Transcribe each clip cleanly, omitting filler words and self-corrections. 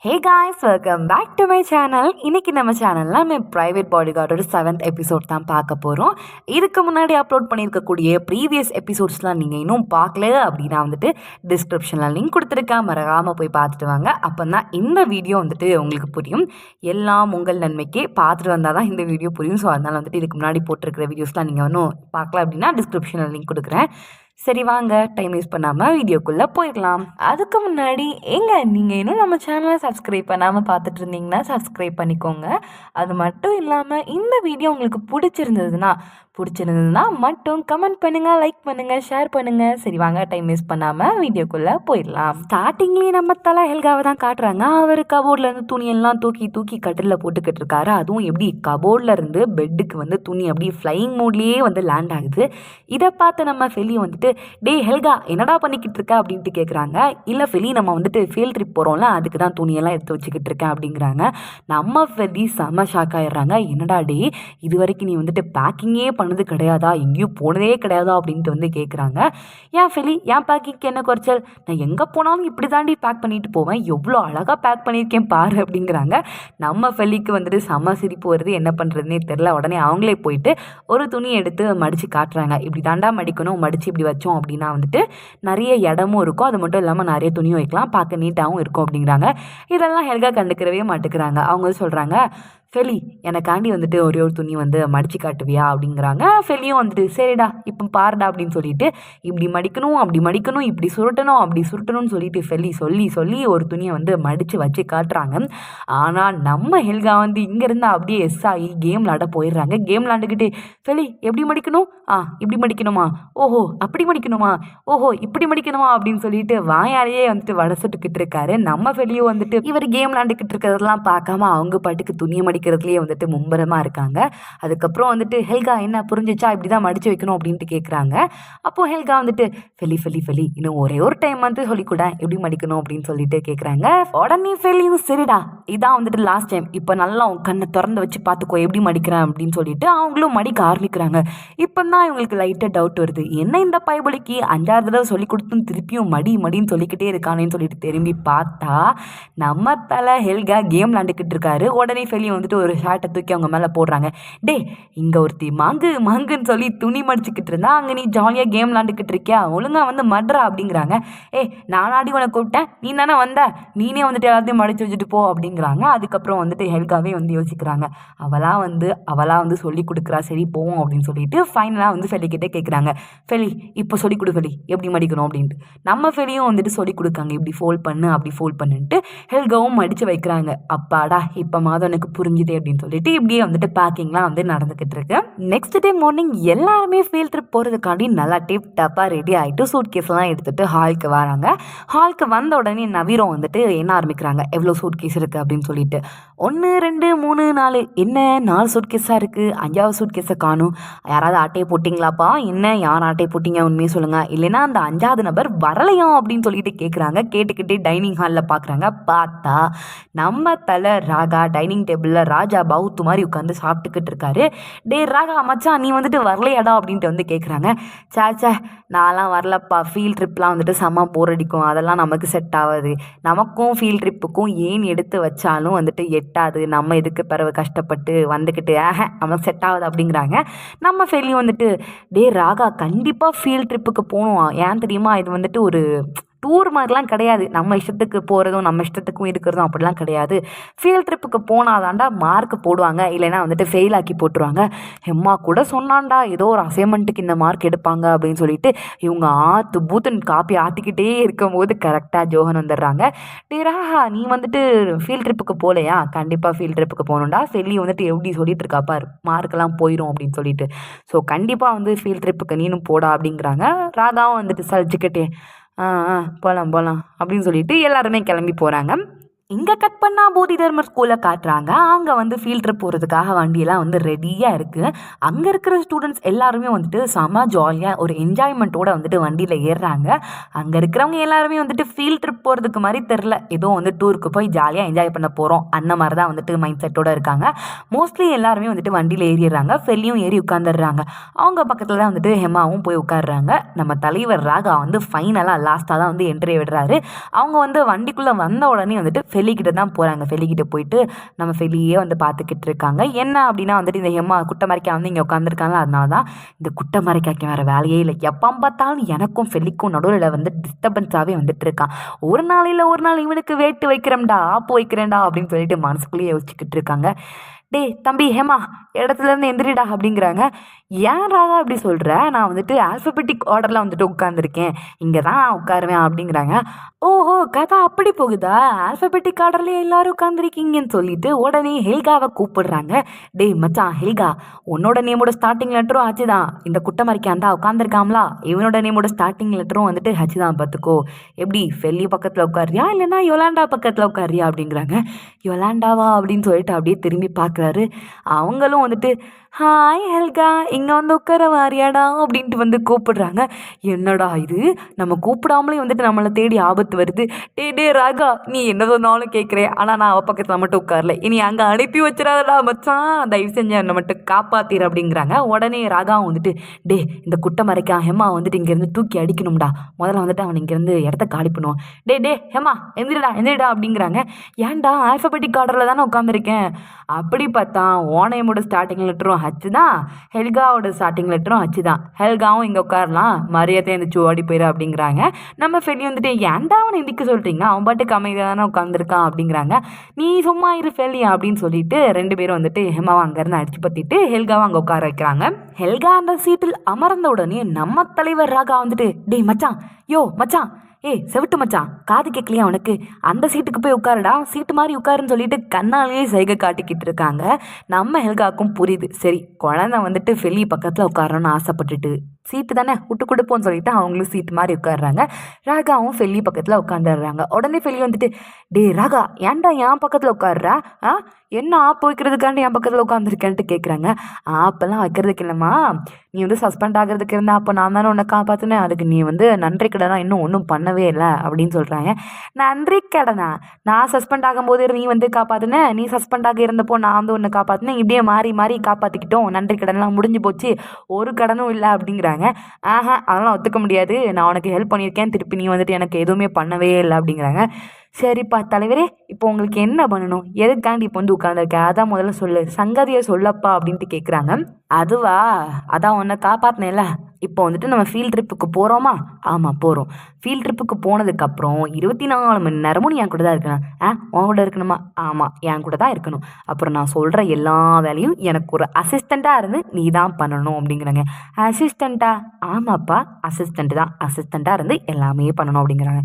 Hey guys, welcome back to my channel. இன்றைக்கி நம்ம சேனலில் நம்ம ப்ரைவேட் பாடிகார்டோட 7th எபிசோட் தான் பார்க்க போகிறோம். இதுக்கு முன்னாடி அப்லோட் பண்ணியிருக்கக்கூடிய ப்ரீவியஸ் எபிசோட்ஸ்லாம் நீங்கள் இன்னும் பார்க்கல அப்படின்னா டிஸ்கிரிப்ஷனில் லிங்க் கொடுத்துருக்கேன், மறக்காமல் போய் பார்த்துட்டு வாங்க. அப்போ தான் இந்த வீடியோ உங்களுக்கு புரியும். எல்லாம் உங்கள் நன்மைக்கே பார்த்துட்டு வந்தால் தான் இந்த வீடியோ புரியும். ஸோ அதனால் இதுக்கு முன்னாடி போட்டிருக்கிற வீடியோஸ்லாம் நீங்கள் இன்னும் பார்க்கல அப்படின்னா டிஸ்கிரிப்ஷனில் லிங்க் கொடுக்குறேன். சரி வாங்க, டைம் வேஸ்ட் பண்ணாமல் வீடியோக்குள்ளே போயிடலாம். அதுக்கு முன்னாடி நீங்கள் இன்னும் நம்ம சேனலை சப்ஸ்கிரைப் பண்ணாமல் பார்த்துட்டு இருந்தீங்கன்னா சப்ஸ்கிரைப் பண்ணிக்கோங்க. அது மட்டும் இல்லாமல் இந்த வீடியோ உங்களுக்கு பிடிச்சிருந்ததுன்னா மட்டும் கமெண்ட் பண்ணுங்கள், லைக் பண்ணுங்கள், ஷேர் பண்ணுங்கள். சரி வாங்க, டைம் வேஸ்ட் பண்ணாமல் வீடியோக்குள்ளே போயிடலாம். ஸ்டார்டிங்லேயே நம்ம தலை ஹெல்காவை தான் காட்டுறாங்க. அவர் கபோர்ட்லேருந்து துணியெல்லாம் தூக்கி கட்டிலில் போட்டுக்கிட்டு இருக்காரு. அதுவும் எப்படி கபோர்ட்லேருந்து பெட்டுக்கு துணி அப்படியே ஃப்ளையிங் மோட்லேயே லேண்ட் ஆகுது. இதை பார்த்து நம்ம ஃபெலி டே ஹெல்கா என்னடா பண்ணிக்கிட்டு இருக்க அப்படின்ட்டு கேட்குறாங்க. இல்லை ஃபெலி, நம்ம ஃபீல்ட் ட்ரிப் போகிறோம்ல, அதுக்கு தான் துணியெல்லாம் எடுத்து வச்சுக்கிட்டு இருக்கேன் அப்படிங்கிறாங்க. நம்ம ஃபெலி செம்ம ஷாக் ஆயிடுறாங்க. என்னடா டே, இது வரைக்கும் நீ பேக்கிங்கே பண்ணது கிடையாதா, எங்கேயும் போனதே கிடையாதா அப்படின்ட்டு கேட்குறாங்க. ஏன் ஃபெலி, ஏன் பேக்கிங்க்கு என்ன குறைச்சல்? நான் எங்கே போனாலும் இப்படி தாண்டி பேக் பண்ணிட்டு போவேன், எவ்வளோ அழகாக பேக் பண்ணியிருக்கேன் பாரு அப்படிங்கிறாங்க. நம்ம ஃபெலிக்கு செம்ம சிரிப்பு வருது, என்ன பண்ணுறதுனே தெரில. உடனே அவங்களே போயிட்டு ஒரு துணி எடுத்து மடித்து காட்டுறாங்க. இப்படி தாண்டா மடிக்கணும், மடித்து இப்படி வச்சோம் அப்படின்னா நிறைய இடமும் இருக்கும், அது மட்டும் இல்லாமல் நிறைய துணியும் வைக்கலாம், பார்க்க நீட்டாகவும் இருக்கும் அப்படிங்கிறாங்க. இதெல்லாம் ஹெல்கா கண்டுக்கிறவே மாட்டேங்கிறாங்க. அவங்க சொல்கிறாங்க, ஃபெலி எனக்காண்டி ஒரே ஒரு துணி மடித்து காட்டுவியா அப்படிங்கிறாங்க. ஃபெலியும் சரிடா இப்போ பாருடா அப்படின்னு சொல்லிட்டு இப்படி மடிக்கணும், அப்படி மடிக்கணும், இப்படி சுருட்டணும், அப்படி சுருட்டணும்னு சொல்லிட்டு ஃபெலி சொல்லி ஒரு துணியை மடித்து வச்சு காட்டுறாங்க. ஆனால் நம்ம ஹெல்கா இங்கேருந்து அப்படியே எஸ் ஆகி கேம் விளாட போயிடுறாங்க. கேம் விளாண்டுக்கிட்டு ஃபெலி எப்படி மடிக்கணும், இப்படி மடிக்கணுமா, ஓஹோ அப்படி மடிக்கணுமா, ஓஹோ இப்படி மடிக்கணுமா அப்படின்னு சொல்லிட்டு வாயாலேயே வடை சுட்டுக்கிட்டு இருக்காரு. நம்ம ஃபெலியும் இவர் கேம் விளாண்டுக்கிட்டு இருக்கிறதெல்லாம் பார்க்காம அவங்க பாட்டுக்கு துணியை மடிக்கிறதுலேயே மும்பரமாக இருக்காங்க. அதுக்கப்புறம் ஹெல்கா என்ன புரிஞ்சிச்சா, இப்படி தான் மடித்து வைக்கணும் அப்படின்ட்டு கேட்குறாங்க. அப்போது ஹெல்கா ஃபெலி இன்னும் ஒரே ஒரு டைம் சொல்லிக்கூட எப்படி மடிக்கணும் அப்படின்னு சொல்லிட்டு கேட்குறாங்க. உடனே ஃபெலியும் சரிடா இதான் லாஸ்ட் டைம், இப்போ நல்லா கண்ணை திறந்து வச்சு பார்த்துக்கோ எப்படி மடிக்கிறேன் அப்படின்னு சொல்லிட்டு அவங்களும் மடிக்க ஆரம்பிக்கிறாங்க. இப்போ தான் இவங்களுக்கு லைட்டாக டவுட் வருது, என்ன இந்த பைபிளுக்கு 5ஆவது தடவை சொல்லி கொடுத்தும் திருப்பியும் மடின்னு சொல்லிக்கிட்டே இருக்கானேன்னு சொல்லிட்டு திரும்பி பார்த்தா நம்ம தலை ஹெல்கா கேம் விளாண்டுக்கிட்டு இருக்காரு. உடனே ஃபெலியும் ஒரு ஷார்ட்டை தூக்கி அவங்க மேலே போடுறாங்க. டே இங்கே ஒருத்தி மாங்குன்னு சொல்லி துணி மடிச்சுக்கிட்டு இருந்தா, அங்கே நீ ஜாலியாக கேம் விளாண்டுக்கிட்டு இருக்கியா, ஒழுங்காக மட்ரா அப்படிங்கிறாங்க. நானாடி உனக்கு கூப்பிட்டேன், நீ தானே வந்த, நீனே எல்லாத்தையும் மடிச்சு வச்சுட்டு போ அப்படிங்கிறாங்க. அதுக்கப்புறம் ஹெல்காவே யோசிக்கிறாங்க, அவளா சொல்லி கொடுக்குறா, சரி போவோம் அப்படின்னு சொல்லிட்டு ஃபைனலாக ஃபெலிக்கிட்டே கேட்குறாங்க. ஃபெலி இப்போ சொல்லி கொடு ஃபெலி எப்படி மடிக்கணும் அப்படின்ட்டு. நம்ம ஃபெலியும் சொல்லி கொடுக்காங்க, இப்படி ஃபோல்ட் பண்ணு அப்படி ஃபோல்ட் பண்ணுன்ட்டு ஹெல்காவும் மடித்து வைக்கிறாங்க. அப்பாடா இப்போ மாதம் எனக்கு புரிஞ்சுதே அப்படின்னு சொல்லிட்டு இப்படியே பேக்கிங்லாம் நடந்துக்கிட்டு இருக்கு. நெக்ஸ்ட் டே மார்னிங் எல்லாருமே ஃபீல்ட் ட்ரிப் போகிறதுக்காண்டி நல்லா டிப் டாப்பாக ரெடி ஆகிட்டு சூட் கேஸ்லாம் எடுத்துகிட்டு ஹாலுக்கு வராங்க. ஹாலுக்கு வந்த உடனே நவீரம் என்ன ஆரம்பிக்கிறாங்க, எவ்வளோ சூட் கேஸ் இருக்குது அப்படின்னு சொல்லிட்டு. 1 2 3 4 என்ன 4 சூட் கேஸாக இருக்குது, 5ஆவது சூட் கேஸை காணும், யாராவது ஆட்டையை போட்டிங்களாப்பா, என்ன யார் ஆட்டையை போட்டிங்க உண்மையை சொல்லுங்கள், இல்லைன்னா அந்த 5ஆவது நபர் வரலையா அப்படின்னு சொல்லிட்டு கேட்குறாங்க. கேட்டுக்கிட்டே டைனிங் ஹாலில் பார்க்குறாங்க. பார்த்தா நம்ம தலை ராகா டைனிங் டேபிளில் ராஜா பவுத்து மாதிரி உட்காந்து சாப்பிட்டுக்கிட்டு இருக்காரு. டே ராகா மச்சான் நீ வரலையாடா அப்படின்ட்டு கேட்குறாங்க. சாச்சா நான்லாம் வரலப்பா, ஃபீல்ட் ட்ரிப்லாம் செம்ம போர் அடிக்கும், அதெல்லாம் நமக்கு செட் ஆகாது, நமக்கும் ஃபீல்ட் ட்ரிப்புக்கும் ஏன் எடுத்து வச்சாலும் எட்டாது, நம்ம இதுக்கு பிறகு கஷ்டப்பட்டு வந்துக்கிட்டு நமக்கு செட் ஆகுது அப்படிங்கிறாங்க. நம்ம ஃபெலியும் டே ராகா கண்டிப்பாக ஃபீல்ட் ட்ரிப்புக்கு போகணும், ஏன் தெரியுமா, இது ஒரு டூர் மாதிரிலாம் கிடையாது, நம்ம இஷ்டத்துக்கு போகிறதும் நம்ம இஷ்டத்துக்கும் இருக்கிறதும் அப்படிலாம் கிடையாது, ஃபீல்ட் ட்ரிப்புக்கு போனாதாண்டா மார்க் போடுவாங்க, இல்லைன்னா ஃபெயில் ஆக்கி போட்டுருவாங்க. எம்மா கூட சொன்னான்டா ஏதோ ஒரு அசைன்மெண்ட்டுக்கு இந்த மார்க் எடுப்பாங்க அப்படின்னு சொல்லிட்டு இவங்க பூத்துன்னு காப்பி ஆற்றிக்கிட்டே இருக்கும்போது கரெக்டாக ஜோஹன் வந்துடுறாங்க. டேராஹா நீ ஃபீல்ட் ட்ரிப்புக்கு போகலையா, கண்டிப்பாக ஃபீல்ட் ட்ரிப்புக்கு போகணுண்டா, ஃபெல்லி எப்படி சொல்லிட்டு இருக்கா பார், மார்க்கெல்லாம் போயிடும் அப்படின்னு சொல்லிட்டு. ஸோ கண்டிப்பாக ஃபீல்ட் ட்ரிப்புக்கு நீனும் போடா அப்படிங்கிறாங்க. ராகாவும் சலிச்சுக்கிட்டே போகலாம் அப்படின்னு சொல்லிட்டு எல்லாருமே கிளம்பி போகிறாங்க. இங்கே கட் பண்ணால் போதி தர்மர் ஸ்கூலில் காட்டுறாங்க. அங்கே ஃபீல்ட் ட்ரிப் போகிறதுக்காக வண்டியெல்லாம் ரெடியாக இருக்குது. அங்கே இருக்கிற ஸ்டூடெண்ட்ஸ் எல்லாருமே செம ஜாலியாக ஒரு என்ஜாய்மெண்ட்டோடு வண்டியில் ஏறுறாங்க. அங்கே இருக்கிறவங்க எல்லாருமே ஃபீல்ட் ட்ரிப் போகிறதுக்கு மாதிரி தெரில, ஏதோ டூருக்கு போய் ஜாலியாக என்ஜாய் பண்ண போகிறோம் அந்த மாதிரி தான் மைண்ட் செட்டோடு இருக்காங்க. மோஸ்ட்லி எல்லாருமே வண்டியில் ஏறிடுறாங்க. ஃபெல்லியும் ஏறி உட்காந்துடுறாங்க. அவங்க பக்கத்தில் தான் ஹெமாவும் போய் உட்காடுறாங்க. நம்ம தலைவர் ராகா ஃபைனலாக லாஸ்ட்டாக தான் என்ட்ரி விடுறாரு. அவங்க வண்டிக்குள்ளே வந்த உடனே ஃபெலிக்கிட்ட தான் போகிறாங்க. ஃபெலிக்கிட்ட போயிட்டு நம்ம ஃபெலியே வந்து பார்த்துக்கிட்டு இருக்காங்க. என்ன அப்படின்னா வந்துட்டு இந்த ஹெமா குட்டை மறைக்கா வந்து இங்கே உட்காந்துருக்காங்க. அதனால தான் இந்த குட்டை மறைக்காக்கு வேறு வேலையே இல்லை. எப்போ பார்த்தாலும் எனக்கும் ஃபெலிக்கும் நடுவில் வந்து டிஸ்டர்பன்ஸாகவே வந்துட்டு இருக்கான். ஒரு நாளையில் ஒரு நாள் இவனுக்கு வேட்டு வைக்கிறேன்டா, ஆப்பு வைக்கிறேன்டா அப்படின்னு சொல்லிட்டு மனசுக்குள்ளேயே யோசிச்சுக்கிட்டு இருக்காங்க. டேய் தம்பி ஹேமா, இடத்துலேருந்து எந்திரிடா அப்படிங்கிறாங்க. ஏன் ராதா அப்படி சொல்கிற? நான் வந்துட்டு ஆல்ஃபபெட்டிக் ஆர்டரில் வந்துட்டு உட்காந்துருக்கேன், இங்கே தான் நான் உட்காருவேன் அப்படிங்கிறாங்க. ஓஹோ, கதை அப்படி போகுதா? ஆல்ஃபபெட்டிக் ஆர்டர்லேயே எல்லாரும் உட்காந்துருக்கீங்கன்னு சொல்லிட்டு உடனே ஹெல்காவை கூப்பிடுறாங்க. டேய் மச்சான் ஹெல்கா, உன்னோட நேமோட ஸ்டார்டிங் லெட்டரும் ஹச்சு தான். இந்த குட்டை மறைக்கான் தான் உட்காந்துருக்காங்களா, இவனோட நேமோட ஸ்டார்டிங் லெட்டரும் வந்துட்டு ஹச்சு தான். பார்த்துக்கோ, எப்படி ஃபெல்லி பக்கத்தில் உட்காரியா இல்லைன்னா யொலாண்டா பக்கத்தில் உட்காரியா அப்படிங்கிறாங்க. யொலாண்டாவா அப்படின்னு சொல்லிட்டு அப்படியே திரும்பி பார்க்குறாரு. அவங்களும் வந்துட்டு ஹாய் ஹெல்கா, இங்கே வந்து உட்கார வாரியாடா அப்படின்ட்டு வந்து கூப்பிடுறாங்க. என்னடா இது, நம்ம கூப்பிடாமலே வந்துட்டு நம்மளை தேடி ஆபத்து வருது. டே ராகா, நீ என்ன சொன்னாலும் கேட்குறேன், ஆனால் நான் அவள் பக்கத்தில் மட்டும் உட்காரல. இனி அங்கே அனுப்பி வச்சிடாதடா மச்சான், தயவு செஞ்சு என்னை மட்டும் காப்பாத்திர அப்படிங்கிறாங்க. உடனே ராகாவும் வந்துட்டு இந்த குட்டை மறைக்கா ஹெமா வந்துட்டு இங்கேருந்து தூக்கி அடிக்கணும்டா, முதல்ல வந்துட்டு அவன் இங்கேருந்து இடத்த காலி பண்ணுவான். டே ஹெமா எந்திரிடா அப்படிங்கிறாங்க. ஏன்டா, ஆல்ஃபபெட்டிக் ஆர்டரில் தானே உட்காந்துருக்கேன். அப்படி பார்த்தா ஓனையமோட ஸ்டார்டிங் லெட்டரும் ஹச்சு தான், ஹெல்காவோட ஸ்டார்டிங் லெட்டரும் ஹச்சு தான். ஹெல்காவும் இங்கே உட்காரலாம், மரியாதை இந்த ஓடி போயிரு அப்படிங்கிறாங்க. நம்ம ஃபெலி வந்துட்டு ஏன்டா அவனை எந்திக்க சொல்கிறீங்க, அவன் பாட்டுக்கு அமைதியாக தானே உட்காந்துருக்கான் அப்படிங்கிறாங்க. நீ சும்மா இரு ஃபெலி அப்படின்னு சொல்லிட்டு ரெண்டு பேரும் வந்துட்டு ஹெமாவை அங்கேருந்து அடிச்சு பற்றிட்டு ஹெல்காவை அங்கே உட்கார வைக்கிறாங்க. ஹெல்கா அந்த சீட்டில் அமர்ந்த உடனே நம்ம தலைவர் ராகா வந்துட்டு டேய் மச்சான், மச்சான், செவிட்டு மச்சான், காது கேட்கலையா உனக்கு, அந்த சீட்டுக்கு போய் உட்காருடா, சீட்டு மாதிரி உட்காருன்னு சொல்லிட்டு கண்ணாலேயே சைகை காட்டிக்கிட்டு இருக்காங்க. நம்ம ஹெல்காக்கும் புரியுது, சரி குழந்தை வந்துட்டு ஃபெலி பக்கத்தில் உட்காரணும்னு ஆசைப்பட்டுட்டு சீட்டு தானே விட்டு கொடுப்போன்னு சொல்லிட்டு அவங்களும் சீட்டு மாதிரி உட்காடுறாங்க. ராகாவும் ஃபெல்லி பக்கத்தில் உட்காந்துடுறாங்க. உடனே ஃபெல்லி வந்துட்டு ராகா, ஏன்டா என் பக்கத்தில் உட்காடுறா, என்ன ஆப்பு வைக்கிறதுக்காண்டி என் பக்கத்தில் உட்காந்துருக்கேன்ட்டு கேட்குறாங்க. ஆப்பெல்லாம் வைக்கிறதுக்கு இல்லைம்மா, நீ வந்து சஸ்பெண்ட் ஆகிறதுக்கு இருந்தால் அப்போ நான் தானே உன்னை காப்பாற்றினேன், அதுக்கு நீ வந்து நன்றி கடனா இன்னும் ஒன்றும் பண்ணவே இல்லை அப்படின்னு சொல்கிறாங்க. நன்றி கடனா? நான் சஸ்பெண்ட் ஆகும்போது நீ வந்து காப்பாற்றினேன், நீ சஸ்பெண்ட் ஆக இருந்தப்போ நான் வந்து ஒன்று காப்பாற்றினேன், இப்படியே மாறி மாறி காப்பாற்றிக்கிட்டோம், நன்றி கடன்லாம் முடிஞ்சு போச்சு, ஒரு கடனும் இல்லை அப்படிங்கிறாங்க. அதெல்லாம் ஒத்துக்க முடியாது, நான் உனக்கு ஹெல்ப் பண்ணியிருக்கேன், திருப்பி நீ வந்துட்டு எனக்கு எதுவுமே பண்ணவே இல்லை அப்படிங்கிறாங்க. சரிப்பா தலைவரே, இப்போ உங்களுக்கு என்ன பண்ணணும், எதுக்காண்டி இப்போ வந்து உட்காந்துருக்க, அதான் முதல்ல சொல்லு, சங்கதியை சொல்லப்பா அப்படின்ட்டு கேட்குறாங்க. அதுவா, அதான் உன்னை காப்பாற்றினேன்ல, இப்போ வந்துட்டு நம்ம ஃபீல்ட் ட்ரிப்புக்கு போகிறோமா? ஆமாம் போகிறோம். ஃபீல்ட் ட்ரிப்புக்கு போனதுக்கப்புறம் 24 மணி நேரமும் நீ என் கூட தான் இருக்கணும். உன் கூட இருக்கணுமா? ஆமாம், என் கூட தான் இருக்கணும். அப்புறம் நான் சொல்கிற எல்லா வேலையும் எனக்கு ஒரு அசிஸ்டண்ட்டாக இருந்து நீ தான் பண்ணணும் அப்படிங்கிறாங்க. அசிஸ்டண்ட்டா? ஆமாப்பா, அசிஸ்டண்ட்டாக இருந்து எல்லாமே பண்ணணும் அப்படிங்கிறாங்க.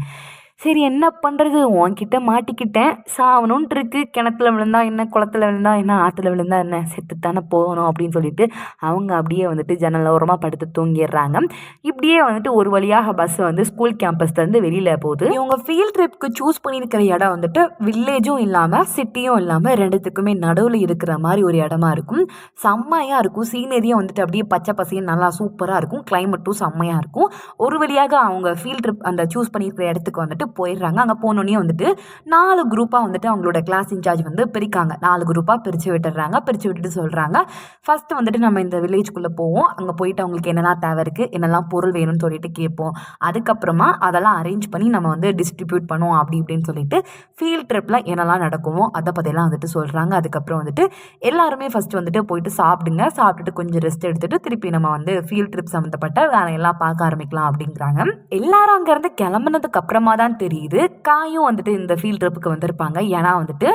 சரி என்ன பண்ணுறது, உன்கிட்ட மாட்டிக்கிட்டேன், சாவணுன்ட்டு இருக்கு, கிணத்துல விழுந்தா என்ன, குளத்துல விழுந்தா என்ன, ஆற்றுல விழுந்தா என்ன, செத்துத்தானே போகணும் அப்படின்னு சொல்லிட்டு அவங்க அப்படியே வந்துட்டு ஜன்னல் ஓரமாக படுத்து தூங்கிடுறாங்க. இப்படியே வந்துட்டு ஒரு வழியாக பஸ் வந்து ஸ்கூல் கேம்பஸ்லேருந்து வெளியில் போகுது. இவங்க ஃபீல்ட் ட்ரிப்க்கு சூஸ் பண்ணியிருக்கிற இடம் வந்துட்டு வில்லேஜும் இல்லாமல் சிட்டியும் இல்லாமல் ரெண்டுத்துக்குமே நடுவில் இருக்கிற மாதிரி ஒரு இடமா இருக்கும். செம்மையாக இருக்கும், சீனரியும் வந்துட்டு அப்படியே பச்சை பசையும் நல்லா சூப்பராக இருக்கும், கிளைமேட்டும் செம்மையாக இருக்கும். ஒரு வழியாக அவங்க ஃபீல்ட் ட்ரிப் அந்த சூஸ் பண்ணியிருக்கிற இடத்துக்கு வந்துட்டு போயிடுறாங்க. அங்கே போனோடனே வந்துட்டு 4 குரூப்பாக வந்துட்டு அவங்களோட கிளாஸ் இன்சார்ஜ் வந்து பிரிக்காங்க. 4 குரூப்பாக பிரித்து விட்டுடுறாங்க. பிரித்து விட்டுட்டு சொல்கிறாங்க, ஃபஸ்ட்டு வந்துட்டு நம்ம இந்த வில்லேஜ்குள்ளே போவோம், அங்கே போயிட்டு அவங்களுக்கு என்னெல்லாம் தேவை இருக்குது, என்னெல்லாம் பொருள் வேணும்னு சொல்லிட்டு கேட்போம், அதுக்கப்புறமா அதெல்லாம் அரேஞ்ச் பண்ணி நம்ம வந்து டிஸ்ட்ரிபியூட் பண்ணுவோம் அப்படி இப்படின்னு சொல்லிட்டு ஃபீல்ட் ட்ரிப்பில் என்னெல்லாம் நடக்குமோ அதை பற்றியெல்லாம் வந்துட்டு சொல்கிறாங்க. அதுக்கப்புறம் வந்துட்டு எல்லாருமே ஃபஸ்ட்டு வந்துட்டு போயிட்டு சாப்பிடுங்க, சாப்பிட்டுட்டு கொஞ்சம் ரெஸ்ட் எடுத்துகிட்டு திருப்பி நம்ம வந்து ஃபீல்ட் ட்ரிப் சம்மந்தப்பட்ட வேலையெல்லாம் பார்க்க ஆரம்பிக்கலாம் அப்படிங்கிறாங்க. எல்லாரும் அங்கேருந்து கிளம்புனதுக்கு அப்புறமா தான் தெரியுது காயும் வந்துட்டு இந்த ஃபீல்ட் ட்ரிப்புக்கு வந்திருப்பாங்க. ஏன்னா வந்துட்டு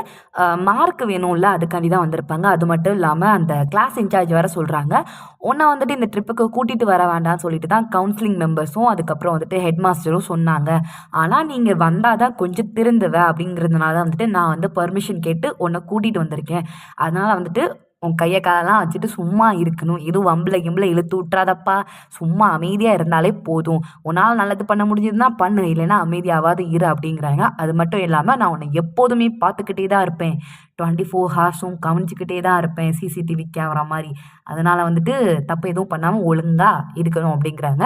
மார்க் வேணும்ல, அதுக்காண்டி தான் வந்திருப்பாங்க. அது மட்டும் இல்லாமல் அந்த கிளாஸ் இன்சார்ஜ் வேறு சொல்கிறாங்க, ஒன்றா வந்துட்டு இந்த ட்ரிப்புக்கு கூட்டிகிட்டு வர வேண்டாம்னு சொல்லிட்டு தான் கவுன்சிலிங் மெம்பர்ஸும் அதுக்கப்புறம் வந்துட்டு ஹெட் மாஸ்டரும் சொன்னாங்க. ஆனால் நீங்கள் வந்தால் தான் கொஞ்சம் திருந்துவ அப்படிங்கிறதுனால தான் வந்துட்டு நான் வந்து பர்மிஷன் கேட்டு உன்னை கூட்டிகிட்டு வந்திருக்கேன். அதனால் வந்துட்டு உன் கையை காலெல்லாம் வச்சுட்டு சும்மா இருக்கணும், எதுவும் வம்பில் இழுத்து விட்றாதப்பா, சும்மா அமைதியாக இருந்தாலே போதும், உன்னால் நல்லது பண்ண முடிஞ்சதுன்னா பண்ணு, இல்லைன்னா அமைதியாவது இரு அப்படிங்கிறாங்க. அது மட்டும் இல்லாமல் நான் உன்னை எப்போதுமே பார்த்துக்கிட்டே தான் இருப்பேன், 24 ஹார்ஸும் கவனிச்சிக்கிட்டே தான் இருப்பேன், சிசிடிவி கேமரா மாதிரி, அதனால் வந்துட்டு தப்பு எதுவும் பண்ணாமல் ஒழுங்காக இருக்கணும் அப்படிங்கிறாங்க.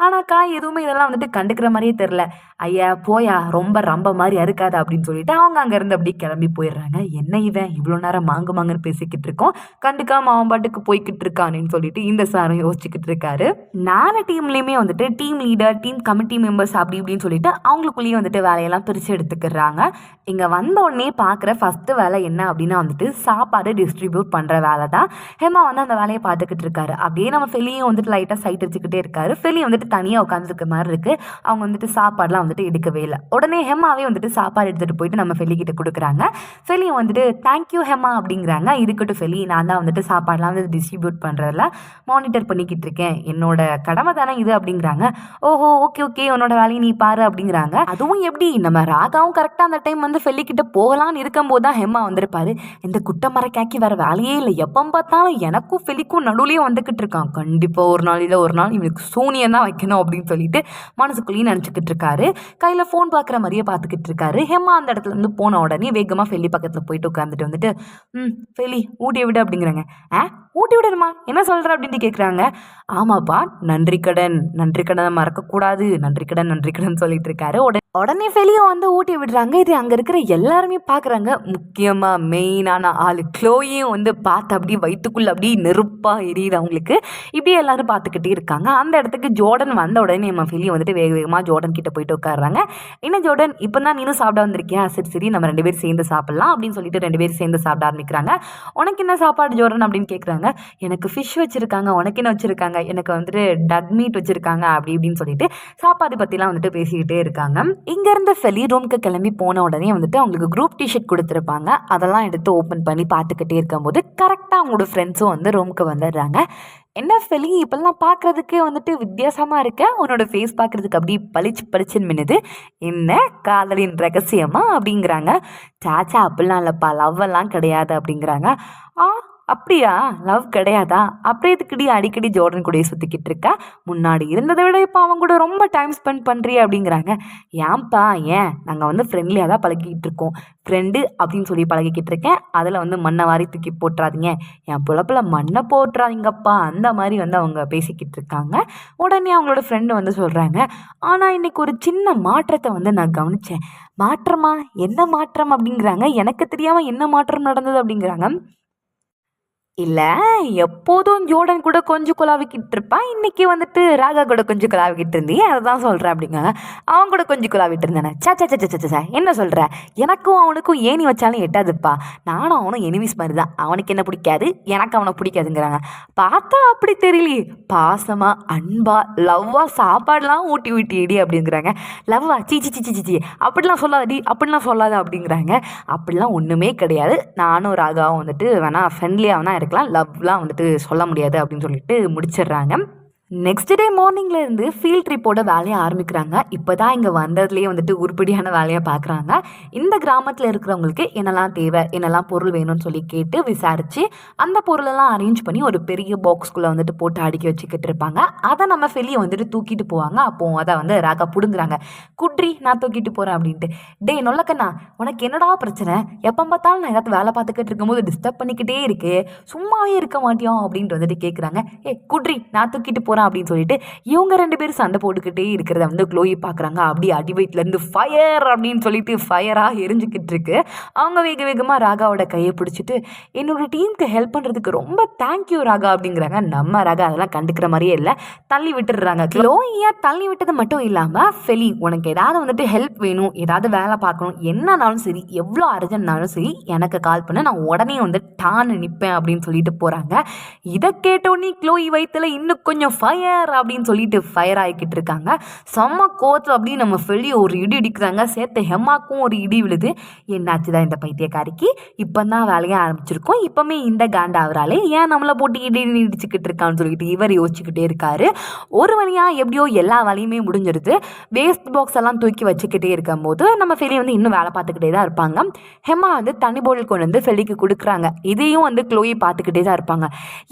ஆனால் காய் எதுவுமே இதெல்லாம் வந்துட்டு கண்டுக்கிற மாதிரியே தெரில. ஐயா போயா ரொம்ப ரொம்ப மாதிரி அறுக்காது அப்படின்னு சொல்லிட்டு அவங்க அங்கேருந்து அப்படியே கிளம்பி போயிடுறாங்க. என்ன இவன் இவ்வளோ நேரம் மாங்குன்னு பேசிக்கிட்டு இருக்கோம், கண்டுக்காம அவன் பாட்டுக்கு போய்கிட்டு இருக்கான்னு சொல்லிட்டு இந்த சாரும் யோசிச்சுக்கிட்டு இருக்காரு. நாலு டீம்லேயுமே வந்துட்டு team leader, team committee members அப்படி இப்படின்னு சொல்லிட்டு அவங்களுக்குள்ளேயே வந்துட்டு வேலையெல்லாம் பிரித்து எடுத்துக்கிறாங்க. இங்கே வந்த உடனே பார்க்குற ஃபஸ்ட்டு வேலை என்ன அப்படின்னா வந்துட்டு சாப்பாடு டிஸ்ட்ரிபியூட் பண்ணுற வேலை தான். ஹேமா வந்து அந்த வேலையை பார்த்துக்கிட்டு இருக்காரு. அப்படியே நம்ம ஃபெலியும் வந்துட்டு லைட்டாக சைட் அடிச்சுக்கிட்டே இருக்காரு. ஃபெலி வந்துட்டு தனியாக உட்காந்துருக்க மாதிரி இருக்குது. அவங்க வந்துட்டு சாப்பாடுலாம் வந்துட்டு எடுக்கவே இல்லை. உடனே ஹெமாவே வந்துட்டு சாப்பாடு எடுத்துகிட்டு போயிட்டு நம்ம ஃபெலிக்கிட்ட கொடுக்குறாங்க. ஃபெலியும் வந்துட்டு தேங்க்யூ ஹெமா அப்படிங்கிறாங்க. இருக்கட்டும் ஃபெலி, நான் தான் வந்துட்டு சாப்பாடுலாம் வந்து டிஸ்ட்ரிபியூட் பண்ணுறதில்ல மானிட்டர் பண்ணிக்கிட்டு இருக்கேன், என்னோட கடமை தானே இது அப்படிங்கிறாங்க. ஓஹோ ஓகே ஓகே, உன்னோட வேலையை நீ பாரு அப்படிங்கிறாங்க. அதுவும் எப்படி நம்ம ராகாவும் கரெக்டாக அந்த டைம் வந்து ஃபெலிக்கிட்ட போகலான்னு இருக்கும்போது தான் ஹெமா வந்திருப்பாரு. இந்த குட்டை மரக்காக்கி வேறு வேலையே இல்லை, எப்போ பார்த்தாலும் எனக்கும் ஃபெலிக்கும் நடுவுலேயே வந்துக்கிட்டு இருக்கான், கண்டிப்பாக ஒரு நாள் இல்லை ஒரு நாள் இவனுக்கு சூனியம் தான் வைக்கணும் அப்படின்னு சொல்லிட்டு மனசுக்குள்ளேயும் நினச்சிக்கிட்டு இருக்காரு. கையில் ஃபோன் பார்க்குற மாதிரியே பார்த்துக்கிட்டு இருக்காரு. ஹெமா அந்த இடத்துல இருந்து போன உடனே வேகமாக ஃபெலி பக்கத்தில் போயிட்டு உட்காந்துட்டு வந்துட்டு ஃபெலி ஊட்டி விடு அப்படிங்கிறாங்க. ஊட்டி விடணுமா, என்ன சொல்கிற அப்படின்ட்டு கேட்குறாங்க. ஆமாப்பா, நன்றி கடன் மறக்கக்கூடாது, நன்றி கடன் சொல்லிட்டு இருக்காரு. உடனே ஃபெலியும் வந்து ஊட்டி விடுறாங்க. இது அங்கே இருக்கிற எல்லாருமே பார்க்குறாங்க. முக்கியமாக மெயினான ஆள் க்ளோயும் வந்து பார்த்து அப்படியே வயிற்றுக்குள்ளே அப்படியே நெருப்பாக எரியுது அவங்களுக்கு. இப்படியே எல்லாரும் பார்த்துக்கிட்டே இருக்காங்க. அந்த இடத்துக்கு ஜோர்டன் வந்த உடனே நம்ம ஃபெலியும் வந்துட்டு வேகமாக ஜோர்டன் கிட்ட போயிட்டு உட்காடுறாங்க. என்ன ஜோர்டன், இப்போ தான் நீனும் சாப்பிட வந்திருக்கியா, சரி நம்ம 2 பேரும் சேர்ந்து சாப்பிட்லாம் அப்படின்னு சொல்லிட்டு 2 பேரும் சேர்ந்து சாப்பிட ஆரம்பிக்கிறாங்க. உனக்கு என்ன சாப்பாடு ஜோர்டன் அப்படின்னு கேட்குறாங்க. எனக்கு ஃபிஷ் வச்சுருக்காங்க, உனக்கு என்ன வச்சுருக்காங்க, எனக்கு வந்துட்டு டக் மீட் வச்சுருக்காங்க அப்படி இப்படின்னு சொல்லிட்டு சாப்பாடு பற்றிலாம் வந்துட்டு பேசிக்கிட்டே இருக்காங்க. இங்கேருந்து ஃபெலி ரூமுக்கு கிளம்பி போன உடனே வந்துட்டு அவங்களுக்கு குரூப் டிஷர்ட் கொடுத்துருப்பாங்க. அதெல்லாம் எடுத்து ஓப்பன் பண்ணி பார்த்துக்கிட்டே இருக்கும்போது கரெக்டாக அவங்களோட ஃப்ரெண்ட்ஸும் வந்து ரூமுக்கு வந்துடுறாங்க. என்ன ஃபெலி இப்பெல்லாம் பார்க்குறதுக்கே வந்துட்டு வித்தியாசமாக இருக்க, உன்னோட ஃபேஸ் பார்க்குறதுக்கு அப்படி பளிச்சுன்னு மின்னுது, என்ன காதலின் ரகசியமா அப்படிங்கிறாங்க. சாச்சா அப்படிலாம் இல்லைப்பா, லவ் எல்லாம் கிடையாது அப்படிங்கிறாங்க. அப்படியா, லவ் கிடையாதா, அப்படியே இதுக்கிடி அடிக்கடி ஜோர்டன் கூட சுற்றிக்கிட்டு இருக்கா, முன்னாடி இருந்ததை விட இப்போ அவங்க கூட ரொம்ப டைம் ஸ்பெண்ட் பண்ணுறிய அப்படிங்கிறாங்க. ஏன்பா, ஏன் நாங்கள் வந்து ஃப்ரெண்ட்லியாக தான் பழகிக்கிட்டு இருக்கோம், ஃப்ரெண்டு அப்படின்னு சொல்லி பழகிக்கிட்டு இருக்கேன், அதில் வந்து மண்ணை வாரி தூக்கி போட்டுறாதீங்க, என் புலப்பில் மண்ணை போட்டுறாதீங்கப்பா அந்த மாதிரி வந்து அவங்க பேசிக்கிட்டு இருக்காங்க. உடனே அவங்களோட ஃப்ரெண்டு வந்து சொல்கிறாங்க, ஆனால் இன்னைக்கு ஒரு சின்ன மாற்றத்தை வந்து நான் கவனித்தேன். மாற்றமா, என்ன மாற்றம் அப்படிங்கிறாங்க. எனக்கு தெரியாமல் என்ன மாற்றம் நடந்தது அப்படிங்கிறாங்க. இல்லை, எப்போதும் ஜோர்டன் கூட கொஞ்சம் குழாவிக்கிட்டு இருப்பான், இன்றைக்கி வந்துட்டு ராகா கூட கொஞ்சம் குழாவிக்கிட்டு இருந்தீங்க, அதை தான் சொல்கிறேன் அப்படிங்க. அவன் கூட கொஞ்சம் குழாவிட்டு இருந்தேனே. சச்சா என்ன சொல்கிற, எனக்கும் அவனுக்கும் ஏணி வச்சாலும் எட்டாதுப்பா, நானும் அவனும் எனிமீஸ் மாதிரி தான், அவனுக்கு என்ன பிடிக்காது எனக்கு அவனை பிடிக்காதுங்கிறாங்க. பார்த்தா அப்படி தெரியலையே, பாசமாக அன்பா லவ்வாக சாப்பாடெலாம் ஊட்டி ஊட்டிடி அப்படிங்கிறாங்க. லவ்வா சி அப்படிலாம் சொல்லாத அப்படிங்கிறாங்க. அப்படிலாம் ஒன்றுமே கிடையாது, நானும் ராகாவும் வந்துட்டு வேணா ஃப்ரெண்ட்லியாக வேணா இருக்கலாம், லவ்லாம் வந்துட்டு சொல்ல முடியாது அப்படின்னு சொல்லிட்டு முடிச்சிடுறாங்க. நெக்ஸ்ட் டே மார்னிங்கில் இருந்து ஃபீல்ட் ட்ரிப்போட வேலையை ஆரம்பிக்கிறாங்க. இப்போ தான் இங்கே வந்ததுலேயே வந்துட்டு உருப்படியான வேலையை பார்க்குறாங்க. இந்த கிராமத்தில் இருக்கிறவங்களுக்கு என்னெல்லாம் தேவை, என்னெல்லாம் பொருள் வேணும்னு சொல்லி கேட்டு விசாரித்து அந்த பொருளெல்லாம் அரேஞ்ச் பண்ணி ஒரு பெரிய பாக்ஸ்குள்ளே வந்துட்டு போட்டு அடுக்கி வச்சுக்கிட்டு இருப்பாங்க. அதை நம்ம ஃபெலியை வந்துட்டு தூக்கிட்டு போவாங்க. அப்போது அதை வந்து ராகா பிடுங்குறாங்க. குட்ரி, நான் தூக்கிட்டு போகிறேன் அப்படின்ட்டு. டே நொல்லக்கண்ணா, உனக்கு என்னடா பிரச்சனை, எப்போ பார்த்தாலும் நான் ஏதாவது வேலை பார்த்துக்கிட்டு இருக்கும்போது டிஸ்டர்ப் பண்ணிக்கிட்டே இருக்கு, சும்மாவே இருக்க மாட்டியோம் அப்படின்ட்டு வந்துட்டு கேட்குறாங்க. குட்ரி, நான் தூக்கிட்டு போகிறேன் அப்படின்னு சொல்லிட்டு இவங்க 2 பேரும் சண்டை போட்டுக்கிட்டே இருக்கிறத வந்து க்ளோயி பார்க்குறாங்க. அப்படி அடி வயிற்றுலேருந்து ஃபயர் அப்படின்னு சொல்லிட்டு ஃபயராக எரிஞ்சுக்கிட்டு இருக்கு. அவங்க வேகமாக ராகாவோட கையை பிடிச்சிட்டு என்னோட டீமுக்கு ஹெல்ப் பண்ணுறதுக்கு ரொம்ப தேங்க்யூ ராகா அப்படிங்கிறாங்க. நம்ம ராகா அதெல்லாம் கண்டுக்கிற மாதிரியே இல்லை, தள்ளி விட்டுடுறாங்க. க்ளோயியா தள்ளி விட்டது மட்டும் இல்லாமல், ஃபெலி உனக்கு ஏதாவது வந்துட்டு ஹெல்ப் வேணும், ஏதாவது வேலை பார்க்கணும், என்னன்னாலும் சரி, எவ்வளோ அர்ஜென்ட்னாலும் சரி எனக்கு கால் பண்ண, நான் உடனே வந்து டான்னு நிற்பேன் அப்படின்னு சொல்லிட்டு போகிறாங்க. இதை கேட்டோன்னே க்ளோயி வயிற்றுல இன்னும் கொஞ்சம் ஃபயர் அப்படின்னு சொல்லிட்டு ஃபயர் ஆகிக்கிட்டு இருக்காங்க. செம்ம கோத்து அப்படின்னு நம்ம ஃபெலி ஒரு இடி இடிக்கிறாங்க. சேர்த்து ஹெமாக்கும் ஒரு இடி விழுது. என்னாச்சுதான் இந்த பைத்தியக்காரிக்கு, இப்போ தான் வேலையை ஆரம்பிச்சிருக்கோம், இப்போமே இந்த காண்டாவராலே ஏன் நம்மளை போட்டு இடி இடிச்சுக்கிட்டு இருக்கான்னு சொல்லிட்டு இவர் யோசிச்சுக்கிட்டே இருக்காரு. ஒரு வழியாக எப்படியோ எல்லா வேலையுமே முடிஞ்சிருது. வேஸ்ட் பாக்ஸ் எல்லாம் தூக்கி வச்சுக்கிட்டே இருக்கும்போது நம்ம ஃபெலி வந்து இன்னும் வேலை பார்த்துக்கிட்டே தான் இருப்பாங்க. ஹெமா வந்து தண்ணி போட்டில் கொண்டு வந்து ஃபெலிக்கு கொடுக்குறாங்க. இதையும் வந்து க்ளோயி பார்த்துக்கிட்டே தான் இருப்பாங்க.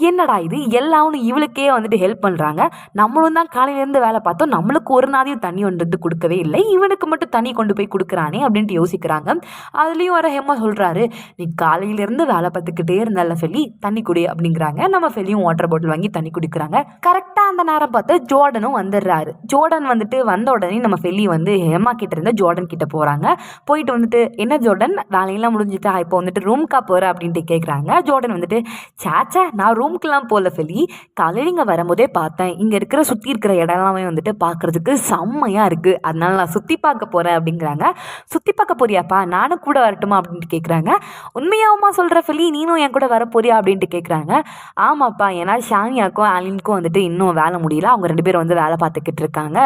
என்னடா இது எல்லாரும் இவளுக்கே வந்துட்டு ஹெல்ப் பண்ணுறாங்க, நம்மளும் தான் காலையிலேருந்து வேலை பார்த்தோம், நம்மளுக்கு ஒரு நாளையும் தண்ணி வந்து கொடுக்கவே இல்லை, இவனுக்கு மட்டும் தண்ணி கொண்டு போய் கொடுக்குறானே அப்படின்ட்டு யோசிக்கிறாங்க. அதுலேயும் வர ஹெம்மா சொல்கிறாரு, நீ காலையிலேருந்து வேலை பார்த்துக்கிட்டே இருந்தால ஃபெலி, தண்ணி குடி அப்படிங்கிறாங்க. நம்ம ஃபெலியும் வாட்டர் பாட்டில் வாங்கி தண்ணி குடிக்கிறாங்க. கரெக்டாக அந்த நேரம் பார்த்து ஜோர்டனும் வந்துடுறாரு. ஜோர்டன் வந்துட்டு வந்த உடனே நம்ம ஃபெலி வந்து ஹெம்மா கிட்ட இருந்து ஜோர்டன் கிட்ட போகிறாங்க. போயிட்டு வந்துட்டு, என்ன ஜோர்டன் வேலையெல்லாம் முடிஞ்சுட்டா, இப்போ வந்துட்டு ரூம்க்கா போகிற அப்படின்ட்டு கேட்குறாங்க. ஜோர்டன் வந்துட்டு, சாச்சா நான் ரூம்க்கெலாம் போகல ஃபெலி, காலையில் இங்கே வரும்போதே பார்த்தேன், இங்கே இருக்கிற சுற்றி இருக்கிற இடம்லாமே வந்துட்டு பார்க்குறதுக்கு செம்மையாக இருக்குது, அதனால நான் சுற்றி பார்க்க போகிறேன் அப்படிங்கிறாங்க. சுற்றி பார்க்க போறியாப்பா, நானும் கூட வரட்டுமா அப்படின்ட்டு கேட்குறாங்க. உண்மையாவுமா சொல்கிற ஃபெலி, நீனும் என் கூட வர போறியா அப்படின்ட்டு கேட்குறாங்க. ஆமாப்பா, ஏன்னா ஷானியாக்கும் ஆலினுக்கும் வந்துட்டு இன்னும் வேலை முடியல, அவங்க 2 பேரும் வந்து வேலை பார்த்துக்கிட்டு இருக்காங்க,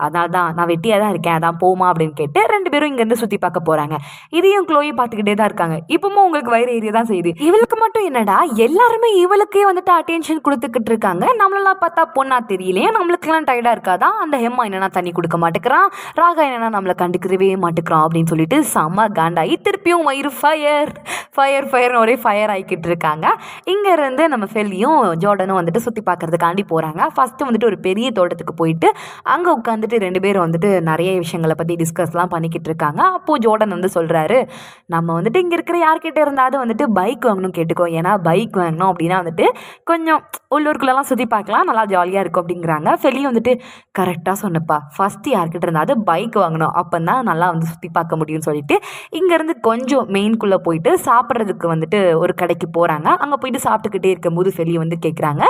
அதனால தான் நான் வெட்டியாக தான் இருக்கேன், அதான் போமா அப்படின்னு கேட்டு 2 பேரும் இங்கேருந்து சுற்றி பார்க்க போகிறாங்க. இதையும் க்ளோயி பார்த்துக்கிட்டே தான் இருக்காங்க. இப்பவும் உங்களுக்கு வயிறு ஏரியா தான் செய்யுது. இவளுக்கு மட்டும் என்னடா எல்லாருமே இவளுக்கே வந்துட்டு அட்டென்ஷன் கொடுத்துக்கிட்டு இருக்காங்க, நம்மளெல்லாம் பார்த்தா பொண்ணா தெரியலையே, நம்மளுக்கெல்லாம் டயர்டாக இருக்காதா, அந்த ஹெம்மா என்னன்னா தண்ணி கொடுக்க மாட்டேங்கிறான், ராகா என்னன்னா நம்மளை கண்டுக்கிறவே மாட்டேங்கிறான் அப்படின்னு சொல்லிட்டு செம்ம காண்டாகி திருப்பியும் வயிறு ஃபயர் ஃபயர் ஃபயர்னு ஒரே ஃபயர் ஆகிக்கிட்டு இருக்காங்க. இங்கேருந்து நம்ம ஃபெலியும் ஜோர்டனும் வந்துட்டு சுற்றி பார்க்கறதுக்காண்டி போகிறாங்க. ஃபஸ்ட்டு வந்துட்டு ஒரு பெரிய தோட்டத்துக்கு போயிட்டு அங்கே உட்காந்துட்டு 2 பேரும் வந்துட்டு நிறைய விஷயங்களை பற்றி டிஸ்கஸ்லாம் பண்ணிக்கிட்டு இருக்காங்க. அப்போது ஜோர்டன் வந்து சொல்கிறாரு, நம்ம வந்துட்டு இங்கே இருக்கிற யார்கிட்ட இருந்தாலும் வந்துட்டு பைக் வாங்கணும் கேட்டுக்கோ, ஏன்னா பைக் வாங்கினோம் அப்படின்னா வந்துட்டு கொஞ்சம் உள்ளூருக்குள்ளெல்லாம் சுற்றி பார்க்கலாம், நல்லா ஜாலியாக இருக்கும் அப்படிங்கிறாங்க. ஃபெலியும் வந்துட்டு, கரெக்டாக சொன்னப்பா, ஃபஸ்ட்டு யார்கிட்ட இருந்தாலும் பைக் வாங்கணும், அப்போ தான் நல்லா வந்து சுற்றி பார்க்க முடியும்னு சொல்லிட்டு இங்கேருந்து கொஞ்சம் மெயின்குள்ளே போயிட்டு சாப்பிட்றதுக்கு வந்துட்டு ஒரு கடைக்கு போகிறாங்க. அங்கே போயிட்டு சாப்பிட்டுக்கிட்டே இருக்கும்போது ஃபெலியை வந்து கேட்குறாங்க,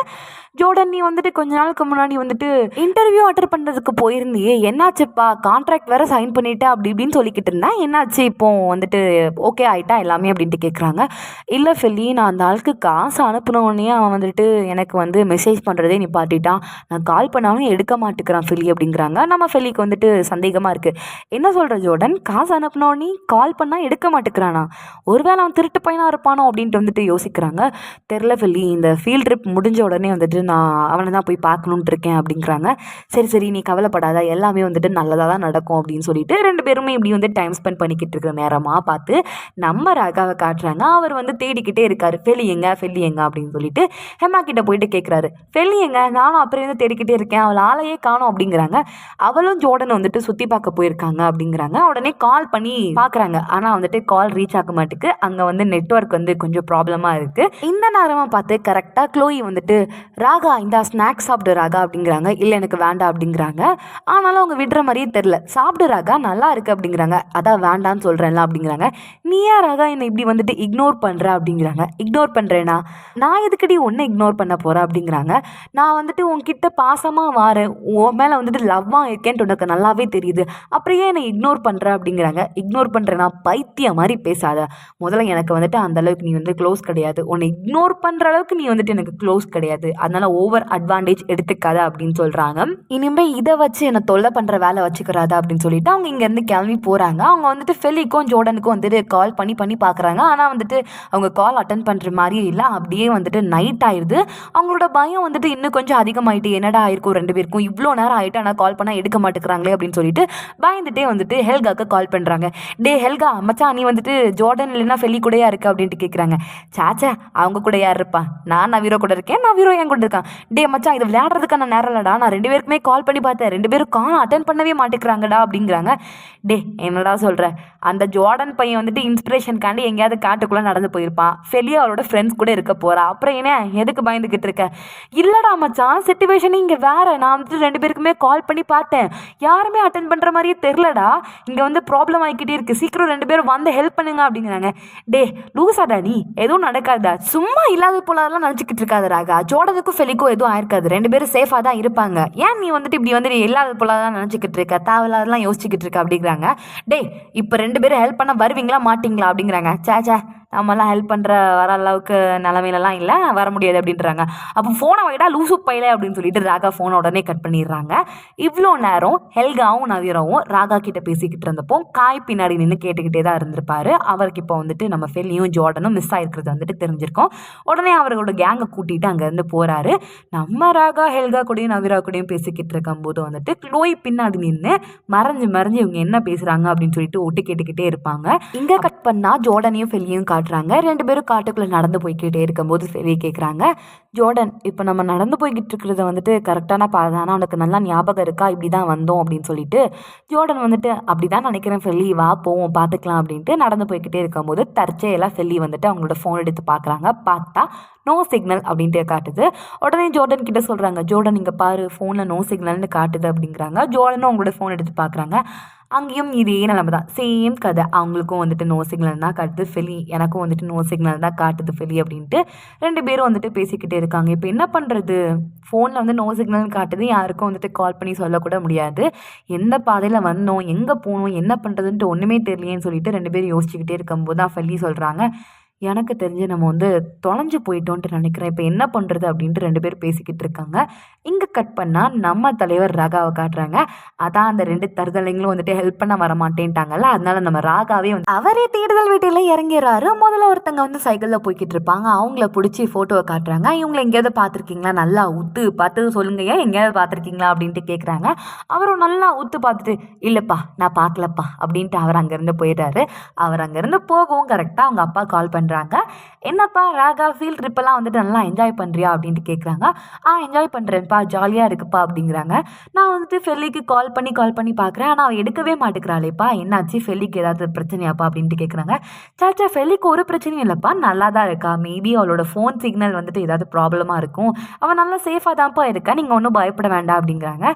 ஜோர்டன் நீ வந்துட்டு கொஞ்ச நாளுக்கு முன்னாடி வந்துட்டு இன்டர்வியூ அட்டெண்ட் பண்ணுறதுக்கு போயிருந்தியே, என்னாச்சுப்பா, கான்ட்ராக்ட் வேறு சைன் பண்ணிட்டா அப்படி இப்படின்னு சொல்லிக்கிட்டு இருந்தேன், என்னாச்சு இப்போ வந்துட்டு ஓகே ஆகிட்டா எல்லாமே அப்படின்ட்டு கேட்குறாங்க. இல்லை ஃபெலி, நான் அந்த ஆளுக்கு காசு அனுப்பினோடனே அவன் வந்துட்டு எனக்கு வந்து மெசேஜ் பண்ணுறதே நிப்பாட்டிட்டான், நான் கால் பண்ணாலும் எடுக்க மாட்டேங்கிறான் ஃபெலி அப்படிங்கிறாங்க. நம்ம ஃபெலிக்கு வந்துட்டு சந்தேகமாக இருக்குது. என்ன சொல்கிற ஜோர்டன், காசு அனுப்பினோடனே கால் பண்ணால் எடுக்க மாட்டேங்கிறானா, ஒருவேளை அவன் திருட்டு பையனாக இருப்பானோ அப்படின்ட்டு வந்துட்டு யோசிக்கிறாங்க. தெரில ஃபெலி, இந்த ஃபீல்ட் ட்ரிப் முடிஞ்ச உடனே வந்துட்டு நான் அவனை தான் போய் பார்க்கணுன்ட்டு இருக்கேன் அப்படிங்கிறாங்க. சரி சரி நீ கவலைப்படாத, எல்லாமே வந்துட்டு நல்லதாக தான் நடக்கும் அப்படின்னு சொல்லிட்டு 2 பேருமே இப்படி வந்து டைம் ஸ்பெண்ட் பண்ணிக்கிட்டு இருக்கிற நேரமாக பார்த்து நம்ம ராகாவை காட்டுறாங்க. அவர் வந்து தேடிக்கிட்டே இருக்காரு, ஃபெலி எங்க ஃபெலி எங்க அப்படின்னு சொல்லிட்டு ஹெம்மா கிட்ட போயிட்டு கேட்குறாரு. ஃபெலி எங்க, நானும் அப்புறம் வந்து தேடிக்கிட்டே இருக்கேன், அவள் ஆளையே காணோம் அப்படிங்கிறாங்க. அவளும் ஜோர்டன் வந்துட்டு சுற்றி பார்க்க போயிருக்காங்க அப்படிங்கிறாங்க. உடனே கால் பண்ணி பார்க்குறாங்க, ஆனால் வந்துட்டு கால் ரீச் ஆக மாட்டேக்கு, அங்கே வந்து நெட்வொர்க் வந்து கொஞ்சம் ப்ராப்ளமாக இருக்குது. இந்த நேரமாக பார்த்து கரெக்டாக க்ளோயி வந்துட்டு, ராகா இந்த ஸ்நாக்ஸ் சாப்பிடு ராகா அப்படிங்கிறாங்க. இல்லை எனக்கு வேண்டாம் அப்படிங்கிறாங்க. ஆனாலும் அவங்க விடுற மாதிரியே தெரில. சாப்பிடு ராகா, நல்லா இருக்குது அப்படிங்கிறாங்க. அதான் வேண்டான்னு சொல்கிறேன்ல அப்படிங்கிறாங்க. நீ ஏன் ராகா என்னை இப்படி வந்துட்டு இக்னோர் பண்ணுற அப்படிங்கிறாங்க. இக்னோர் பண்ணுறேன்னா, நான் எதுக்கடி ஒன்றை இக்னோர் பண்ண போகிறேன் அப்படிங்கிறாங்க. நான் வந்துட்டு உன்கிட்ட பாசமாக வாரேன், உன் மேலே வந்துட்டு லவ்வாக இருக்கேன்ட்டு உனக்கு நல்லாவே தெரியுது, அப்புறம் ஏன் என்னை இக்னோர் பண்ணுற அப்படிங்கிறாங்க. இக்னோர் பண்ணுறேன்னா பைத்தியம் மாதிரி பேசாத, முதல்ல எனக்கு வந்துட்டு அந்தளவுக்கு நீ வந்து க்ளோஸ் கிடையாது, உன்னை இக்னோர் பண்ணுற அளவுக்கு நீ வந்துட்டு எனக்கு க்ளோஸ் கிடையாது, அதனால் ஓவர் அட்வான்டேஜ் எடுத்துக்காத அப்படின்னு சொல்கிறாங்க. இனிமேல் இதை வச்சு என்னை தொல்லை பண்ணுற வேலை வச்சுக்கிறாத அப்படின்னு சொல்லிட்டு அவங்க இங்கேருந்து கிளம்பி போகிறாங்க. அவங்க வந்துட்டு ஃபெலிக்கும் ஜோர்டனுக்கும் வந்துட்டு கால் பண்ணி பார்க்குறாங்க. ஆனால் வந்துட்டு அவங்க கால் அட்டன் பண்ணுற மாதிரியே இல்லை. அப்படியே வந்துட்டு நைட் ஆயிடுது. அவங்களோட பயம் வந்துட்டு இன்னும் கொஞ்சம் அதிகமாகிட்டு, என்னடா ஆயிருக்கும் 2 பேருக்கும், இவ்வளோ நேரம் ஆகிட்டு ஆனால் கால் பண்ணால் எடுக்க மாட்டேங்கிறாங்களே அப்படின்னு சொல்லிட்டு பயந்துட்டே வந்துட்டு ஹெல்காக்கு கால் பண்ணுறாங்க. டே ஹெல்கா, மச்சான் நீ வந்துட்டு ஜோர்டன் இல்லைன்னா ஃபெலி கூடயா இருக்க அப்படின்ட்டு கேட்குறாங்க. சாச்சா அவங்க கூட யார் இருப்பா, நான் நவீரோ கூட இருக்கேன், நவீரோ என் கூட இருக்கான். டே மச்சான் இது விளையாடுறதுக்கான நேரம் இல்லடா, நான் 2 பேருக்குமே கால் பண்ணி பார்த்தேன், 2 பேரும் கால் அட்டன் பண்ணவே மாட்டேங்கிறாங்கடா அப்படிங்கிறாங்க. டே என்னடா சொல்கிற, அந்த ஜோர்டன் பையன் வந்துட்டு இன்ஸ்பிரேஷனுக்காண்டி எங்கேயாவது காட்டுக்குள்ளே நடந்து போயிருப்பான், ஃபெலி அவரோட ஃப்ரெண்ட்ஸ் கூட இருக்க போகிறா, அப்புறம் என்ன எதுக்கு பயந்துக்கிட்டு இருக்க. இல்லைடா மச்சான், சிச்சுவேஷன் இங்கே வேறு, நான் வந்துட்டு 2 பேருக்குமே கால் பண்ணி பார்த்தேன், யாருமே அட்டன் பண்ணுற மாதிரியே தெரிலடா, இங்கே வந்து ப்ராப்ளம் ஆகிக்கிட்டே இருக்குது, சீக்கிரம் 2 பேரும் வந்து ஹெல்ப் பண்ணுங்க அப்படிங்கிறாங்க. டே லூசாடா நீ, எதுவும் நடக்காதா, சும்மா இல்லாத போலாம் நினச்சிக்கிட்டு இருக்காது ராகா, ஜோர்டனுக்கும் ஃபெலிக்கும் எதுவும் ஆயிருக்காது, 2 பேரும் சேஃபாக தான் இருப்பாங்க, ஏன் நீ வந்துட்டு இப்படி வந்து இல்லாத போல தான் நினச்சிக்கிட்டு இருக்க, தேவையில்லாதெல்லாம் யோசிச்சுக்கிட்டு இருக்க அப்படிங்கிறாங்க. டே இப்போ 2 பேரும் ஹெல்ப் பண்ண வருவீங்களா மாட்டிங்களா அப்படிங்கிறாங்க. சேச்சா நம்மலாம் ஹெல்ப் பண்ணுற வர அளவுக்கு நிலமையிலலாம் இல்லை, வர முடியாது அப்படின்றாங்க. அப்போ ஃபோனை வைடா லூசு பையில அப்படின்னு சொல்லிட்டு ராகா ஃபோனை உடனே கட் பண்ணிடுறாங்க. இவ்வளோ நேரம் ஹெல்காவும் நவீராவும் ராகா கிட்ட பேசிக்கிட்டு இருந்தப்போ காய் பின்னாடி நின்று கேட்டுக்கிட்டே தான் இருந்திருப்பாரு. அவருக்கு இப்போ வந்துட்டு நம்ம ஃபெலியும் ஜோர்டனும் மிஸ் ஆகிருக்கிறது வந்துட்டு தெரிஞ்சிருக்கோம். உடனே அவர்களோட கேங்கை கூட்டிகிட்டு அங்கேருந்து போகிறாரு. நம்ம ராகா ஹெல்கா கூடயும் நவீரா கூடயும் பேசிக்கிட்டு இருக்கும்போது வந்துட்டு க்ளோய் பின்னாடி நின்று மறைஞ்சு இவங்க என்ன பேசுகிறாங்க அப்படின்னு சொல்லிட்டு ஒட்டு கேட்டுக்கிட்டே இருப்பாங்க. இங்கே கட் பண்ணால் ஜோர்டனையும் ஃபெலியும் காட்டுறாங்க. காட்டுறாங்க. 2 பேரும் காட்டுக்குள்ளே நடந்து போய்க்கிட்டே இருக்கும்போது ஃபெலி கேட்குறாங்க, ஜோர்டன் இப்போ நம்ம நடந்து போய்கிட்டு இருக்கிறத வந்துட்டு கரெக்டான பாதை தானே, உனக்கு நல்லா ஞாபகம் இருக்கா, இப்படி தான் வந்தோம் அப்படின்னு சொல்லிட்டு ஜோர்டன் வந்துட்டு அப்படி தான் நினைக்கிறேன் ஃபெல்லி, வா போவோம் பார்த்துக்கலாம் அப்படின்ட்டு நடந்து போய்கிட்டே இருக்கும்போது தற்செயலாக ஃபெல்லி வந்துட்டு அவங்களோட ஃபோன் எடுத்து பார்க்குறாங்க. பார்த்தா நோ சிக்னல் அப்படின்ட்டு காட்டுது. உடனே ஜோர்டன் கிட்ட சொல்கிறாங்க, ஜோர்டன் இங்கே பாரு ஃபோனில் நோ சிக்னல்னு காட்டுது அப்படிங்கிறாங்க. ஜோர்டனும் அவங்களோட ஃபோன் எடுத்து பார்க்குறாங்க. அங்கேயும் இதே நிலமை தான், சேம் கதை. அவங்களுக்கும் வந்துட்டு நோ சிக்னல் தான் காட்டுது ஃபெலி, எனக்கும் வந்துட்டு நோ சிக்னல் தான் காட்டுது ஃபெலி அப்படின்ட்டு 2 பேரும் வந்துட்டு பேசிக்கிட்டே இருக்காங்க. இப்போ என்ன பண்ணுறது, ஃபோனில் வந்து நோ சிக்னல் காட்டுது, யாருக்கும் வந்துட்டு கால் பண்ணி சொல்லக்கூட முடியாது, எந்த பாதையில் வந்தோம், எங்கே போகணும், என்ன பண்ணுறதுன்ட்டு ஒன்றுமே தெரியலேன்னு சொல்லிட்டு 2 பேரும் யோசிச்சுக்கிட்டே இருக்கும்போது தான் ஃபெலி சொல்கிறாங்க, எனக்கு தெரிஞ்சு நம்ம வந்து தொலைஞ்சு போயிட்டோன்ட்டு நினைக்கிறேன், இப்போ என்ன பண்ணுறது அப்படின்ட்டு 2 பேர் பேசிக்கிட்டு இருக்காங்க. இங்கே கட் பண்ணால் நம்ம தலைவர் ராகாவை காட்டுறாங்க. அதான் அந்த 2 தருதலைங்களும் வந்துட்டு ஹெல்ப் பண்ண வர மாட்டேன்ட்டாங்கல்ல, அதனால நம்ம ராகாவே வந்து அவரே தேடுதல் வீட்டில் இறங்கிறாரு. முதல்ல ஒருத்தங்க வந்து சைக்கிளில் போய்கிட்டு இருப்பாங்க, அவங்கள பிடிச்சி ஃபோட்டோவை காட்டுறாங்க. இவங்களை எங்கேயாவது பார்த்துருக்கீங்களா, நல்லா உத்து பார்த்து சொல்லுங்க, எங்கேயாவது பார்த்துருக்கீங்களா அப்படின்ட்டு கேட்குறாங்க. அவரும் நல்லா உத்து பார்த்துட்டு இல்லைப்பா நான் பார்க்கலப்பா அப்படின்ட்டு அவர் அங்கேருந்து போயிடுறாரு. அவர் அங்கேருந்து போகவும் கரெக்டாக அவங்க அப்பா கால் பண்ணுறாங்க. என்னப்பா ராகா ஃபீல்ட் ட்ரிப்பெல்லாம் வந்துட்டு நல்லா என்ஜாய் பண்ணுறியா அப்படின்ட்டு கேட்குறாங்க. என்ஜாய் பண்ணுறேன்ப்பா, ஜாலியாக இருக்குப்பா அப்படிங்கிறாங்க. நான் வந்துட்டு ஃபெல்லிக்கு கால் பண்ணி பார்க்குறேன், ஆனால் அவள் எடுக்கவே மாட்டேங்கிறாளேப்பா, என்னாச்சு ஃபெல்லிக்கு ஏதாவது பிரச்சனையாப்பா அப்படின்ட்டு கேட்குறாங்க. சாச்சா ஃபெல்லிக்கு ஒரு பிரச்சனையும் இல்லைப்பா, நல்லா தான் இருக்கா, மேபி அவளோட ஃபோன் சிக்னல் வந்துட்டு ஏதாவது ப்ராப்ளமாக இருக்கும், அவள் நல்லா சேஃபாக தான்ப்பா இருக்கா, நீங்கள் ஒன்றும் பயப்பட வேண்டாம் அப்படிங்கிறாங்க.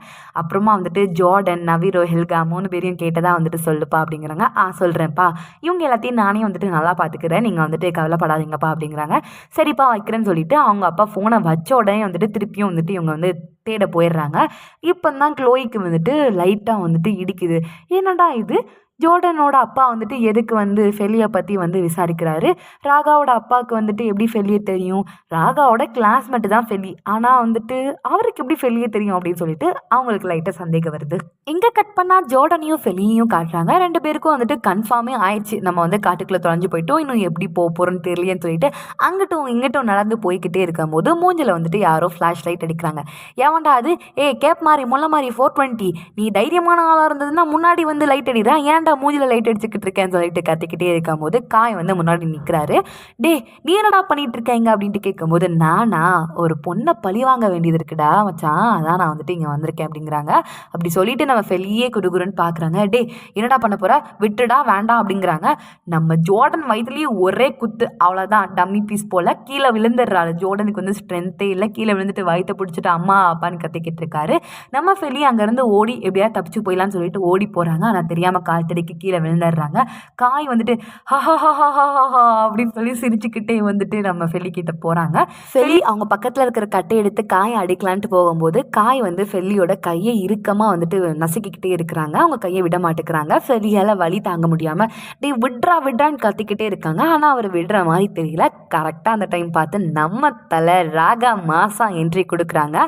அப்புறமா வந்துட்டு ஜோர்டன், நவீரோ, ஹெல்கா 3 பேரையும் கேட்டதாக வந்துட்டு சொல்லுப்பா அப்படிங்கிறாங்க. சொல்கிறேன்ப்பா, இவங்க எல்லாத்தையும் நானே வந்துட்டு நல்லா பார்த்துக்கிறேன், நீங்கள் வந்துட்டு கவலைப்படாதீங்கப்பா அப்படிங்கிறாங்க. சரிப்பா வைக்கிறேன்னு சொல்லிட்டு அவங்க அப்பா ஃபோனை வச்ச உடனே வந்துட்டு திருப்பியும் வந்துட்டு இவங்க வந்து தேட போயிடுறாங்க. இப்போ தான் க்ளோய்க்கு வந்துட்டு லைட்டாக வந்துட்டு இடிக்குது. என்னடா இது, ஜோர்டனோட அப்பா வந்துட்டு எதுக்கு வந்து ஃபெலியை பற்றி வந்து விசாரிக்கிறாரு, ராகாவோட அப்பாவுக்கு வந்துட்டு எப்படி ஃபெலியை தெரியும், ராகாவோட கிளாஸ்மேட்டு தான் ஃபெலி, ஆனால் வந்துட்டு அவருக்கு எப்படி ஃபெலியை தெரியும் அப்படின்னு சொல்லிட்டு அவங்களுக்கு லைட்டாக சந்தேகம் வருது. இங்கே கட் பண்ணால் ஜோர்டனையும் ஃபெலியையும் காட்டுறாங்க. 2 பேருக்கும் வந்துட்டு கன்ஃபார்மே ஆயிடுச்சு, நம்ம வந்து காட்டுக்குள்ளே தொலைஞ்சு போயிட்டோம், இன்னும் எப்படி போகிறோன்னு தெரியலையேன்னு சொல்லிட்டு அங்கிட்டும் இங்கிட்டும் நடந்து போய்கிட்டே இருக்கும்போது மூஞ்சில் வந்துட்டு யாரோ ஃப்ளாஷ் லைட் அடிக்கிறாங்க. ஏவன்டா அது, கேப் மாதிரி முல்லை மாதிரி 420, நீ தைரியமான ஆளாக இருந்ததுன்னா முன்னாடி வந்து லைட் அடிக்கிறான், ஏன்டா மூஞ்சில லைட் அடிச்சுக்கிட்டு இருக்கேன்னு சொல்லிட்டு கத்திக்கிட்டே இருக்கும்போது காய் வந்து முன்னாடி நிற்கிறாரு. டே நீ என்னடா பண்ணிட்டு இருக்கீங்க அப்படின்ட்டு கேட்கும்போது, நானா ஒரு பொண்ணை பழி வாங்க வேண்டியது இருக்குடா மச்சான், அதான் நான் வந்துட்டு இங்கே வந்திருக்கேன் அப்படிங்கிறாங்க. அப்படி சொல்லிட்டு நம்ம ஃபெலியே குடுகுருன்னு பார்க்குறாங்க. டே என்னடா பண்ண போற, விட்டுடா வேண்டாம் அப்படிங்கிறாங்க. நம்ம ஜோர்டன் வயிற்றுலேயே ஒரே குத்து, அவ்வளோதான், டம்மி பீஸ் போல் கீழே விழுந்துடுறாரு. ஜோர்டனுக்கு வந்து ஸ்ட்ரென்த்தே இல்லை, கீழே விழுந்துட்டு வயிற்றை பிடிச்சிட்டு அம்மா அப்பான்னு கத்திக்கிட்டு இருக்காரு. நம்ம ஃபெலி அங்கேருந்து ஓடி எப்படியா தப்பிச்சு போயிடலான்னு சொல்லிட்டு ஓடி போகிறாங்க. ஆனால் தெரியாமல் கால் தடிக்கு கீழே விழுந்துடுறாங்க. காய் வந்துட்டு ஹஹஹஹஹஹா அப்படின்னு சொல்லி சிரிச்சுக்கிட்டே வந்துட்டு நம்ம ஃபெலி கிட்ட போகிறாங்க. ஃபெலி அவங்க பக்கத்தில் இருக்கிற கட்டை எடுத்து காயை அடிக்கலான்ட்டு போகும்போது காய் வந்து ஃபெல்லியோட கையை இறுக்கமாக வந்துட்டு நசுக்கிக்கிட்டே இருக்கிறாங்க. அவங்க கையை விட மாட்டேங்கிறாங்க. ஃபெலியால் வலி தாங்க முடியாமல் டே விட்றான்னு கத்திக்கிட்டே இருக்காங்க. ஆனால் அவர் விடுற மாதிரி தெரியல. கரெக்டாக அந்த டைம் பார்த்து நம்ம தலை ராகா மாசா என்ட்ரி கொடுக்குறாங்க.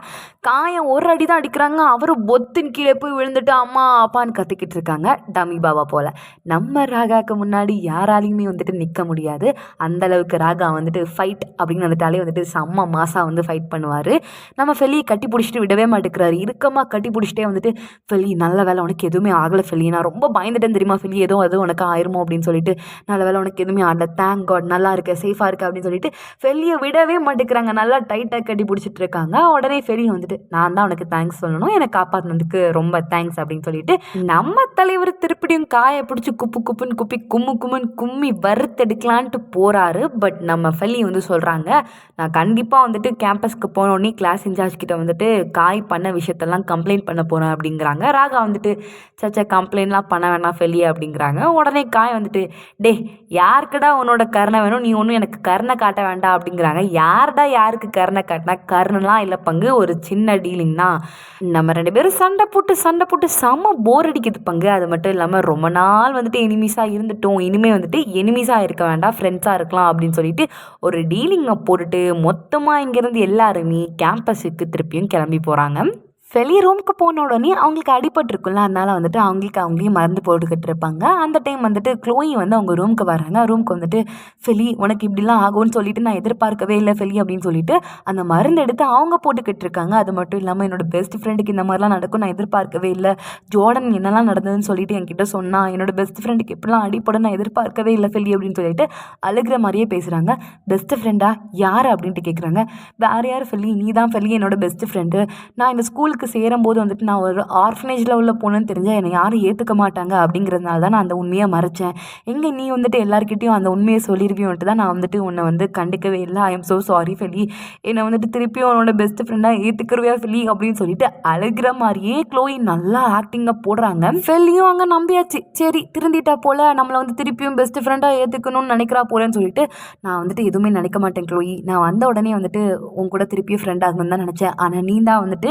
காயம் ஒரு அடி தான் அடிக்கிறாங்க. அவரும் பொத்தின் கீழே போய் விழுந்துட்டு அம்மா அப்பான்னு கத்திக்கிட்டு இருக்காங்க. டமி பாபா போல் நம்ம ராகாவுக்கு முன்னாடி யாராலையுமே வந்துட்டு நிற்க முடியாது. அந்தளவுக்கு ராகா வந்துட்டு ஃபைட் அப்படின்னு வந்துட்டாலே வந்துட்டு செம்ம மாசாக வந்து ஃபைட் பண்ணுவார். நம்ம ஃபெலியை கட்டி பிடிச்சிட்டு விடவே மாட்டேங்கிறாரு. இறுக்கமாக கட்டி பிடிச்சிட்டே வந்துட்டு, ஃபெலி நல்ல வேலை உனக்கு எதுவுமே ஆகலை ஃபெலி, நான் ரொம்ப பயந்துட்டேன் தெரியுமா ஃபெலி, எதுவும் உனக்கு ஆயிருமோ அப்படின்னு சொல்லிட்டு, நல்ல வேலை உனக்கு எதுவுமே ஆகலை, தேங்க் காட் நல்லா இருக்க சேஃபாக இருக்க அப்படின்னு சொல்லிட்டு ஃபெலியை விடவே மாட்டேங்கிறாங்க. நல்லா டைட்டாக கட்டி பிடிச்சிட்டு இருக்காங்க. உடனே ஃபெலி வந்துட்டு, நான் தான் உனக்கு தேங்க்ஸ் சொல்லணும், என்னை காப்பாற்றினதுக்கு ரொம்ப தேங்க்ஸ் அப்படின்னு சொல்லிட்டு நம்ம தலைவர் திருப்பிடியும் காயை பிடிச்சி குப்புன்னு கும்முன்னு கும்மி வறுத்தெடுக்கலான்ட்டு போகிறாரு. பட் நம்ம ஃபெலி வந்து சொல்கிறாங்க, நான் கண்டிப்பாக வந்துட்டு கேம்பஸ்க்கு போனோடனே கிளாஸ் இன்சார்ஜ் கிட்ட வந்துட்டு காய் பண்ண விஷயத்தெல்லாம் கம்ப்ளைண்ட் பண்ண போகிறேன் அப்படிங்கிறாங்க. ராகா வந்துட்டு சச்சா கம்ப்ளைண்ட்லாம் பண்ண வேணாம் ஃபெலி அப்படிங்கிறாங்க. உடனே காய் வந்துட்டு, டே யாருக்குடா உன்னோட கருணை வேணும், நீ ஒன்றும் எனக்கு கருணை காட்ட வேண்டாம் அப்படிங்கிறாங்க. யாருடா யாருக்கு கருணை காட்டினா, கருணெலாம் இல்லை பங்கு, ஒரு சின்ன டீலிங் தான். நம்ம 2 பேரும் சண்டை போட்டு செம்ம போர் அடிக்குது பங்கு. அது மட்டும் இல்லாமல் ரொம்ப நாள் வந்துட்டு எனிமீஸாக இருந்துட்டோம், இனிமேல் வந்துட்டு எனிமீஸாக இருக்க வேண்டாம், ஃப்ரெண்ட்ஸாக இருக்கலாம் அப்படின்னு சொல்லிட்டு ஒரு டீலிங்கை போட்டுட்டு மொத்தமாக இங்கேருந்து எல்லாருமே கேம்பஸுக்கு திருப்பியும் கிளம்பி போகிறாங்க. வெளியே ரூமுக்கு போன உடனே அவங்களுக்கு அடிபட்டிருக்குல்ல, அதனால வந்துட்டு அவங்களே மருந்து போட்டுக்கிட்டு இருப்பாங்க. அந்த டைம் வந்துட்டு க்ளோயி வந்து அவங்க ரூமுக்கு வராங்க. ரூமுக்கு வந்துட்டு ஃபெலி உனக்கு இப்படிலாம் ஆகும்னு சொல்லிட்டு நான் எதிர்பார்க்கவே இல்லை ஃபெலி அப்படின்னு சொல்லிட்டு அந்த மருந்து எடுத்து அவங்க போட்டுக்கிட்டு இருக்காங்க. அது மட்டும் இல்லாமல் என்னோட பெஸ்ட் ஃப்ரெண்டுக்கு இந்த மாதிரிலாம் நடக்கும் நான் எதிர்பார்க்கவே இல்லை. ஜோர்டன் என்னெல்லாம் நடந்ததுன்னு சொல்லிட்டு என்கிட்ட சொன்னா, என்னோட பெஸ்ட் ஃப்ரெண்டுக்கு எப்படிலாம் அடிப்படும் நான் எதிர்பார்க்கவே இல்லை ஃபெலி அப்படின்னு சொல்லிட்டு அழுகிற மாதிரியே பேசுகிறாங்க. பெஸ்ட் ஃப்ரெண்டா யார் அப்படின்ட்டு கேட்குறாங்க. வேறு யார் ஃபெலி, நீ தான் ஃபெலி என்னோட பெஸ்ட் ஃப்ரெண்டு. நான் இந்த ஸ்கூலுக்கு சேரும்போது வந்துட்டு நான் ஒரு ஆர்ஃபனேஜில் உள்ள பொண்ணுன்னு தெரிஞ்சால் என்னை யாரும் ஏற்றுக்க மாட்டாங்க அப்படிங்கிறதுனால தான் நான் அந்த உண்மையை மறைச்சேன். எங்கே நீ வந்துட்டு எல்லாருக்கிட்டையும் அந்த உண்மையை சொல்லிடுவியோன்ட்டு தான் நான் வந்துட்டு உன்னை வந்து கண்டுக்கவே இல்லை. ஐ எம் ஸோ சாரி ஃபெலி, என்னை வந்துட்டு திருப்பியும் உன்னோட பெஸ்ட் ஃப்ரெண்டாக ஏற்றுக்கிறவியா ஃபெலி அப்படின்னு சொல்லிட்டு அழுகிற மாதிரியே க்ளோயி நல்லா ஆக்டிங்கை போடுறாங்க. ஃபெல்லியும் அங்கே நம்பியாச்சு, சரி திருந்திட்டா போல் நம்மளை வந்து திருப்பியும் பெஸ்ட் ஃப்ரெண்டாக ஏற்றுக்கணும்னு நினைக்கிறா போலன்னு சொல்லிட்டு நான் வந்துட்டு எதுவுமே நினைக்க மாட்டேன் க்ளோயி, நான் வந்த உடனே வந்துட்டு உன் கூட திருப்பியும் ஃப்ரெண்ட் ஆகணும்னு தான் நினச்சேன். ஆனால் நீ தான் வந்துட்டு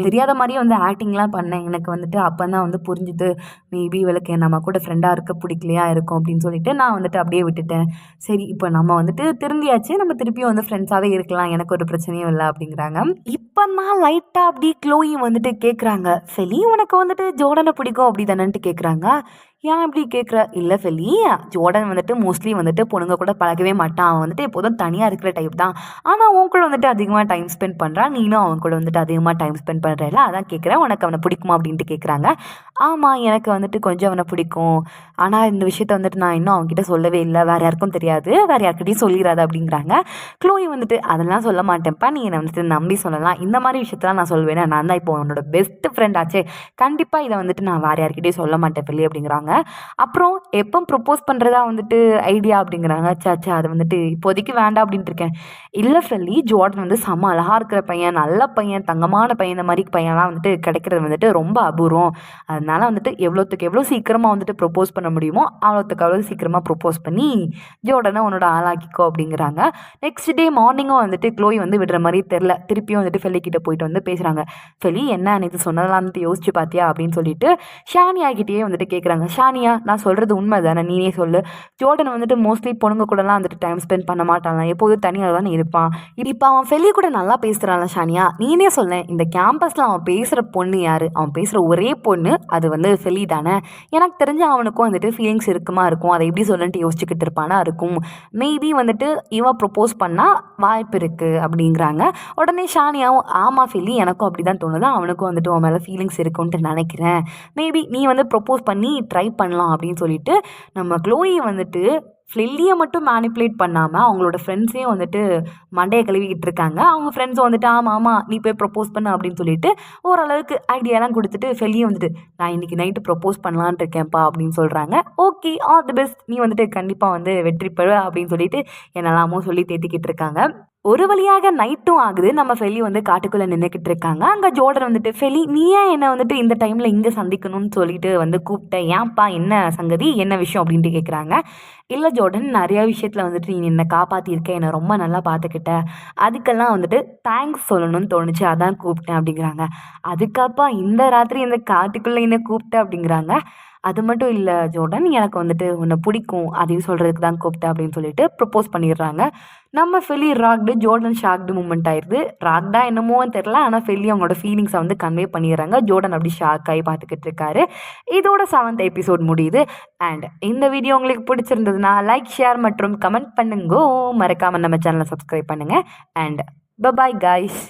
தெரியாத மாதிரியே வந்து ஆக்டிங்லாம் பண்ணேன். எனக்கு வந்துட்டு அப்போ தான் வந்து புரிஞ்சுது மேபி இவளுக்கு நம்ம கூட ஃப்ரெண்டாக இருக்க பிடிக்கலையா இருக்கும் அப்படின்னு சொல்லிட்டு நான் வந்துட்டு அப்படியே விட்டுட்டேன். சரி இப்போ நம்ம வந்துட்டு திருந்தியாச்சு, நம்ம திருப்பியும் வந்து ஃப்ரெண்ட்ஸாகவே இருக்கலாம், எனக்கு ஒரு பிரச்சனையும் இல்லை அப்படிங்கிறாங்க. இப்போ நான் லைட்டாக அப்படி க்ளோயி வந்துட்டு கேட்குறாங்க, ஃபெலி உனக்கு வந்துட்டு ஜோர்டனை பிடிக்கும் அப்படி தானேன்ட்டு கேட்குறாங்க. ஏன் இப்படி கேட்குற? இல்லை ஃபெலி, ஜோர்டன் வந்துட்டு மோஸ்ட்லி வந்துட்டு பொண்ணுங்க கூட பழகவே மாட்டான். அவன் வந்துட்டு எப்போதும் தனியாக இருக்கிற டைப் தான். ஆனால் அவன் கூட வந்துட்டு அதிகமாக டைம் ஸ்பெண்ட் பண்ணுறான், நீனும் அவன் கூட வந்துட்டு அதிகமாக டைம் ஸ்பெண்ட் பண்ணுறல, அதான் கேட்குறேன் உனக்கு அவனை பிடிக்குமா அப்படின்ட்டு கேட்குறாங்க. ஆமாம் எனக்கு வந்துட்டு கொஞ்சம் அவனை பிடிக்கும், ஆனால் இந்த விஷயத்த வந்துட்டு நான் இன்னும் அவன்கிட்ட சொல்லவே இல்லை, வேறு யாருக்கும் தெரியாது, வேறு யார்கிட்டையும் சொல்லிடாது அப்படிங்கிறாங்க. க்ளோயி வந்துட்டு அதெல்லாம் சொல்ல மாட்டேன்ப்பா, நீ என்னை வந்துட்டு நம்பி சொல்லலாம், இந்த மாதிரி விஷயத்தெல்லாம் நான் சொல்வேன், நான் தான் இப்போ உன்னோட பெஸ்ட் ஃப்ரெண்ட் ஆச்சே, கண்டிப்பாக இதை வந்துட்டு நான் வேறு யார்கிட்டையும் சொல்ல மாட்டேன் ஃபெலி அப்படிங்கிறாங்க. அப்புறம் எப்போ ப்ரப்போஸ் பண்ணுறதா வந்துட்டு ஐடியா அப்படிங்கிறாங்க. சாச்சா அது வந்துட்டு இப்போதைக்கு வேண்டாம் அப்படின்ட்டு இருக்கேன். இல்லை ஃபெல்லி, ஜோர்டன் வந்து செம்ம அழகாக இருக்கிற பையன், நல்ல பையன், தங்கமான பையன், இந்த மாதிரி பையன்லாம் வந்துட்டு கிடைக்கிறது வந்துட்டு ரொம்ப அபூர்வம். அதனால வந்துட்டு எவ்வளோ சீக்கிரமாக வந்துட்டு ப்ரப்போஸ் பண்ண முடியுமோ அவ்வளோ சீக்கிரமாக ப்ரப்போஸ் பண்ணி ஜோர்டனை உன்னோட ஆளாக்கிக்கோ அப்படிங்கிறாங்க. நெக்ஸ்ட் டே மார்னிங்கும் வந்துட்டு க்ளோயி வந்து விடுற மாதிரி தெரில, திருப்பியும் வந்துட்டு ஃபெல்லி கிட்ட போயிட்டு வந்து பேசுகிறாங்க. ஃபெல்லி என்ன அன்னைக்கு சொன்னதெல்லாம் வந்துட்டு யோசிச்சு பார்த்தியா அப்படின்னு சொல்லிட்டு ஷானியா கிட்டேயே வந்துட்டு கேட்குறாங்க. ஷானியா நான் சொல்கிறது உண்மை தானே, நீனே சொல்லு, ஜோர்டன் வந்துட்டு மோஸ்ட்லி பொண்ணுங்க கூடலாம் வந்துட்டு டைம் ஸ்பெண்ட் பண்ண மாட்டாங்க, எப்போதும் தனியாக தானே இருப்பான், இப்போ அவன் ஃபெல்லி கூட நல்லா பேசுகிறான்ல ஷானியா, நீனே சொல்லேன் இந்த கேம்பஸில் அவன் பேசுகிற பொண்ணு யார், அவன் பேசுகிற ஒரே பொண்ணு அது வந்து ஃபெல்லி தானே, எனக்கு தெரிஞ்ச அவனுக்கும் வந்துட்டு ஃபீலிங்ஸ் இருக்குமா இருக்கும், அதை எப்படி சொல்லுன்ட்டு யோசிச்சுக்கிட்டு இருப்பானா இருக்கும், மேபி வந்துட்டு இவன் ப்ரப்போஸ் பண்ணால் வாய்ப்பு இருக்குது அப்படிங்கிறாங்க. உடனே ஷானியாவும் ஆமாம் ஃபெல்லி எனக்கும் அப்படி தான் தோணுது, அவனுக்கும் வந்துட்டு அவன் மேலே ஃபீலிங்ஸ் இருக்குன்ட்டு நினைக்கிறேன், மேபி நீ வந்து ப்ரப்போஸ் பண்ணி ட்ரை பண்ணலாம் அப்படின்னு சொல்லிட்டு நம்ம க்ளோயி வந்துட்டு ஃபெல்லியை மட்டும் மேனிப்புலேட் பண்ணாமல் அவங்களோட ஃப்ரெண்ட்ஸையும் வந்துட்டு மண்டையை கழுவிக்கிட்டு இருக்காங்க. அவங்க ஃப்ரெண்ட்ஸும் வந்துட்டு ஆமாம் நீ போய் ப்ரப்போஸ் பண்ணு அப்படின்னு சொல்லிட்டு ஓரளவுக்கு ஐடியாலாம் கொடுத்துட்டு ஃபெல்லியை வந்துட்டு நான் இன்றைக்கி நைட்டு ப்ரப்போஸ் பண்ணலான் இருக்கேன்ப்பா அப்படின்னு சொல்கிறாங்க. ஓகே ஆல் தி பெஸ்ட், நீ வந்துட்டு கண்டிப்பாக வந்து வெற்றி பெற அப்படின்னு சொல்லிட்டு என்னெல்லாமோ சொல்லி தேத்திக்கிட்டு இருக்காங்க. ஒரு வழியாக நைட்டும் ஆகுது, நம்ம ஃபெல்லி வந்து காட்டுக்குள்ளே நின்றுக்கிட்டு இருக்காங்க. அங்கே ஜோர்டன் வந்துட்டு ஃபெல்லி நீ ஏன் என்னை வந்துட்டு இந்த டைமில் இங்கே சந்திக்கணும்னு சொல்லிட்டு வந்து கூப்பிட்டேன், ஏன்ப்பா என்ன சங்கதி என்ன விஷயம் அப்படின்ட்டு கேட்குறாங்க. இல்லை ஜோர்டன் நிறையா விஷயத்தில் வந்துட்டு நீ என்னை காப்பாற்றிருக்க, என்னை ரொம்ப நல்லா பார்த்துக்கிட்ட, அதுக்கெல்லாம் வந்துட்டு தேங்க்ஸ் சொல்லணும்னு தோணுச்சு, அதான் கூப்பிட்டேன் அப்படிங்கிறாங்க. அதுக்கப்பா இந்த ராத்திரி இந்த காட்டுக்குள்ளே என்ன கூப்பிட்டேன் அப்படிங்கிறாங்க. அது மட்டும் இல்லை ஜோர்டன் எனக்கு வந்துட்டு உன்னை பிடிக்கும் அதையும் சொல்கிறதுக்கு தான் கூப்பிட்டேன் அப்படின்னு சொல்லிட்டு ப்ரப்போஸ் பண்ணிடுறாங்க. நம்ம ஃபெல்லி ராக்டு, ஜோர்டன் ஷாக்டு மூமெண்ட் ஆயிடுது. ராக்டா என்னமோ தெரில, ஆனால் ஃபெல்லி அவங்களோட ஃபீலிங்ஸை வந்து கன்வே பண்ணிடுறாங்க. ஜோர்டன் அப்படி ஷாக் ஆகி பார்த்துக்கிட்டு இருக்காரு. இதோட 7th எபிசோட் முடியுது. அண்ட் இந்த வீடியோ உங்களுக்கு பிடிச்சிருந்ததுன்னா லைக், ஷேர் மற்றும் கமெண்ட் பண்ணுங்க. மறக்காமல் நம்ம சேனலை சப்ஸ்கிரைப் பண்ணுங்கள். And bye bye guys.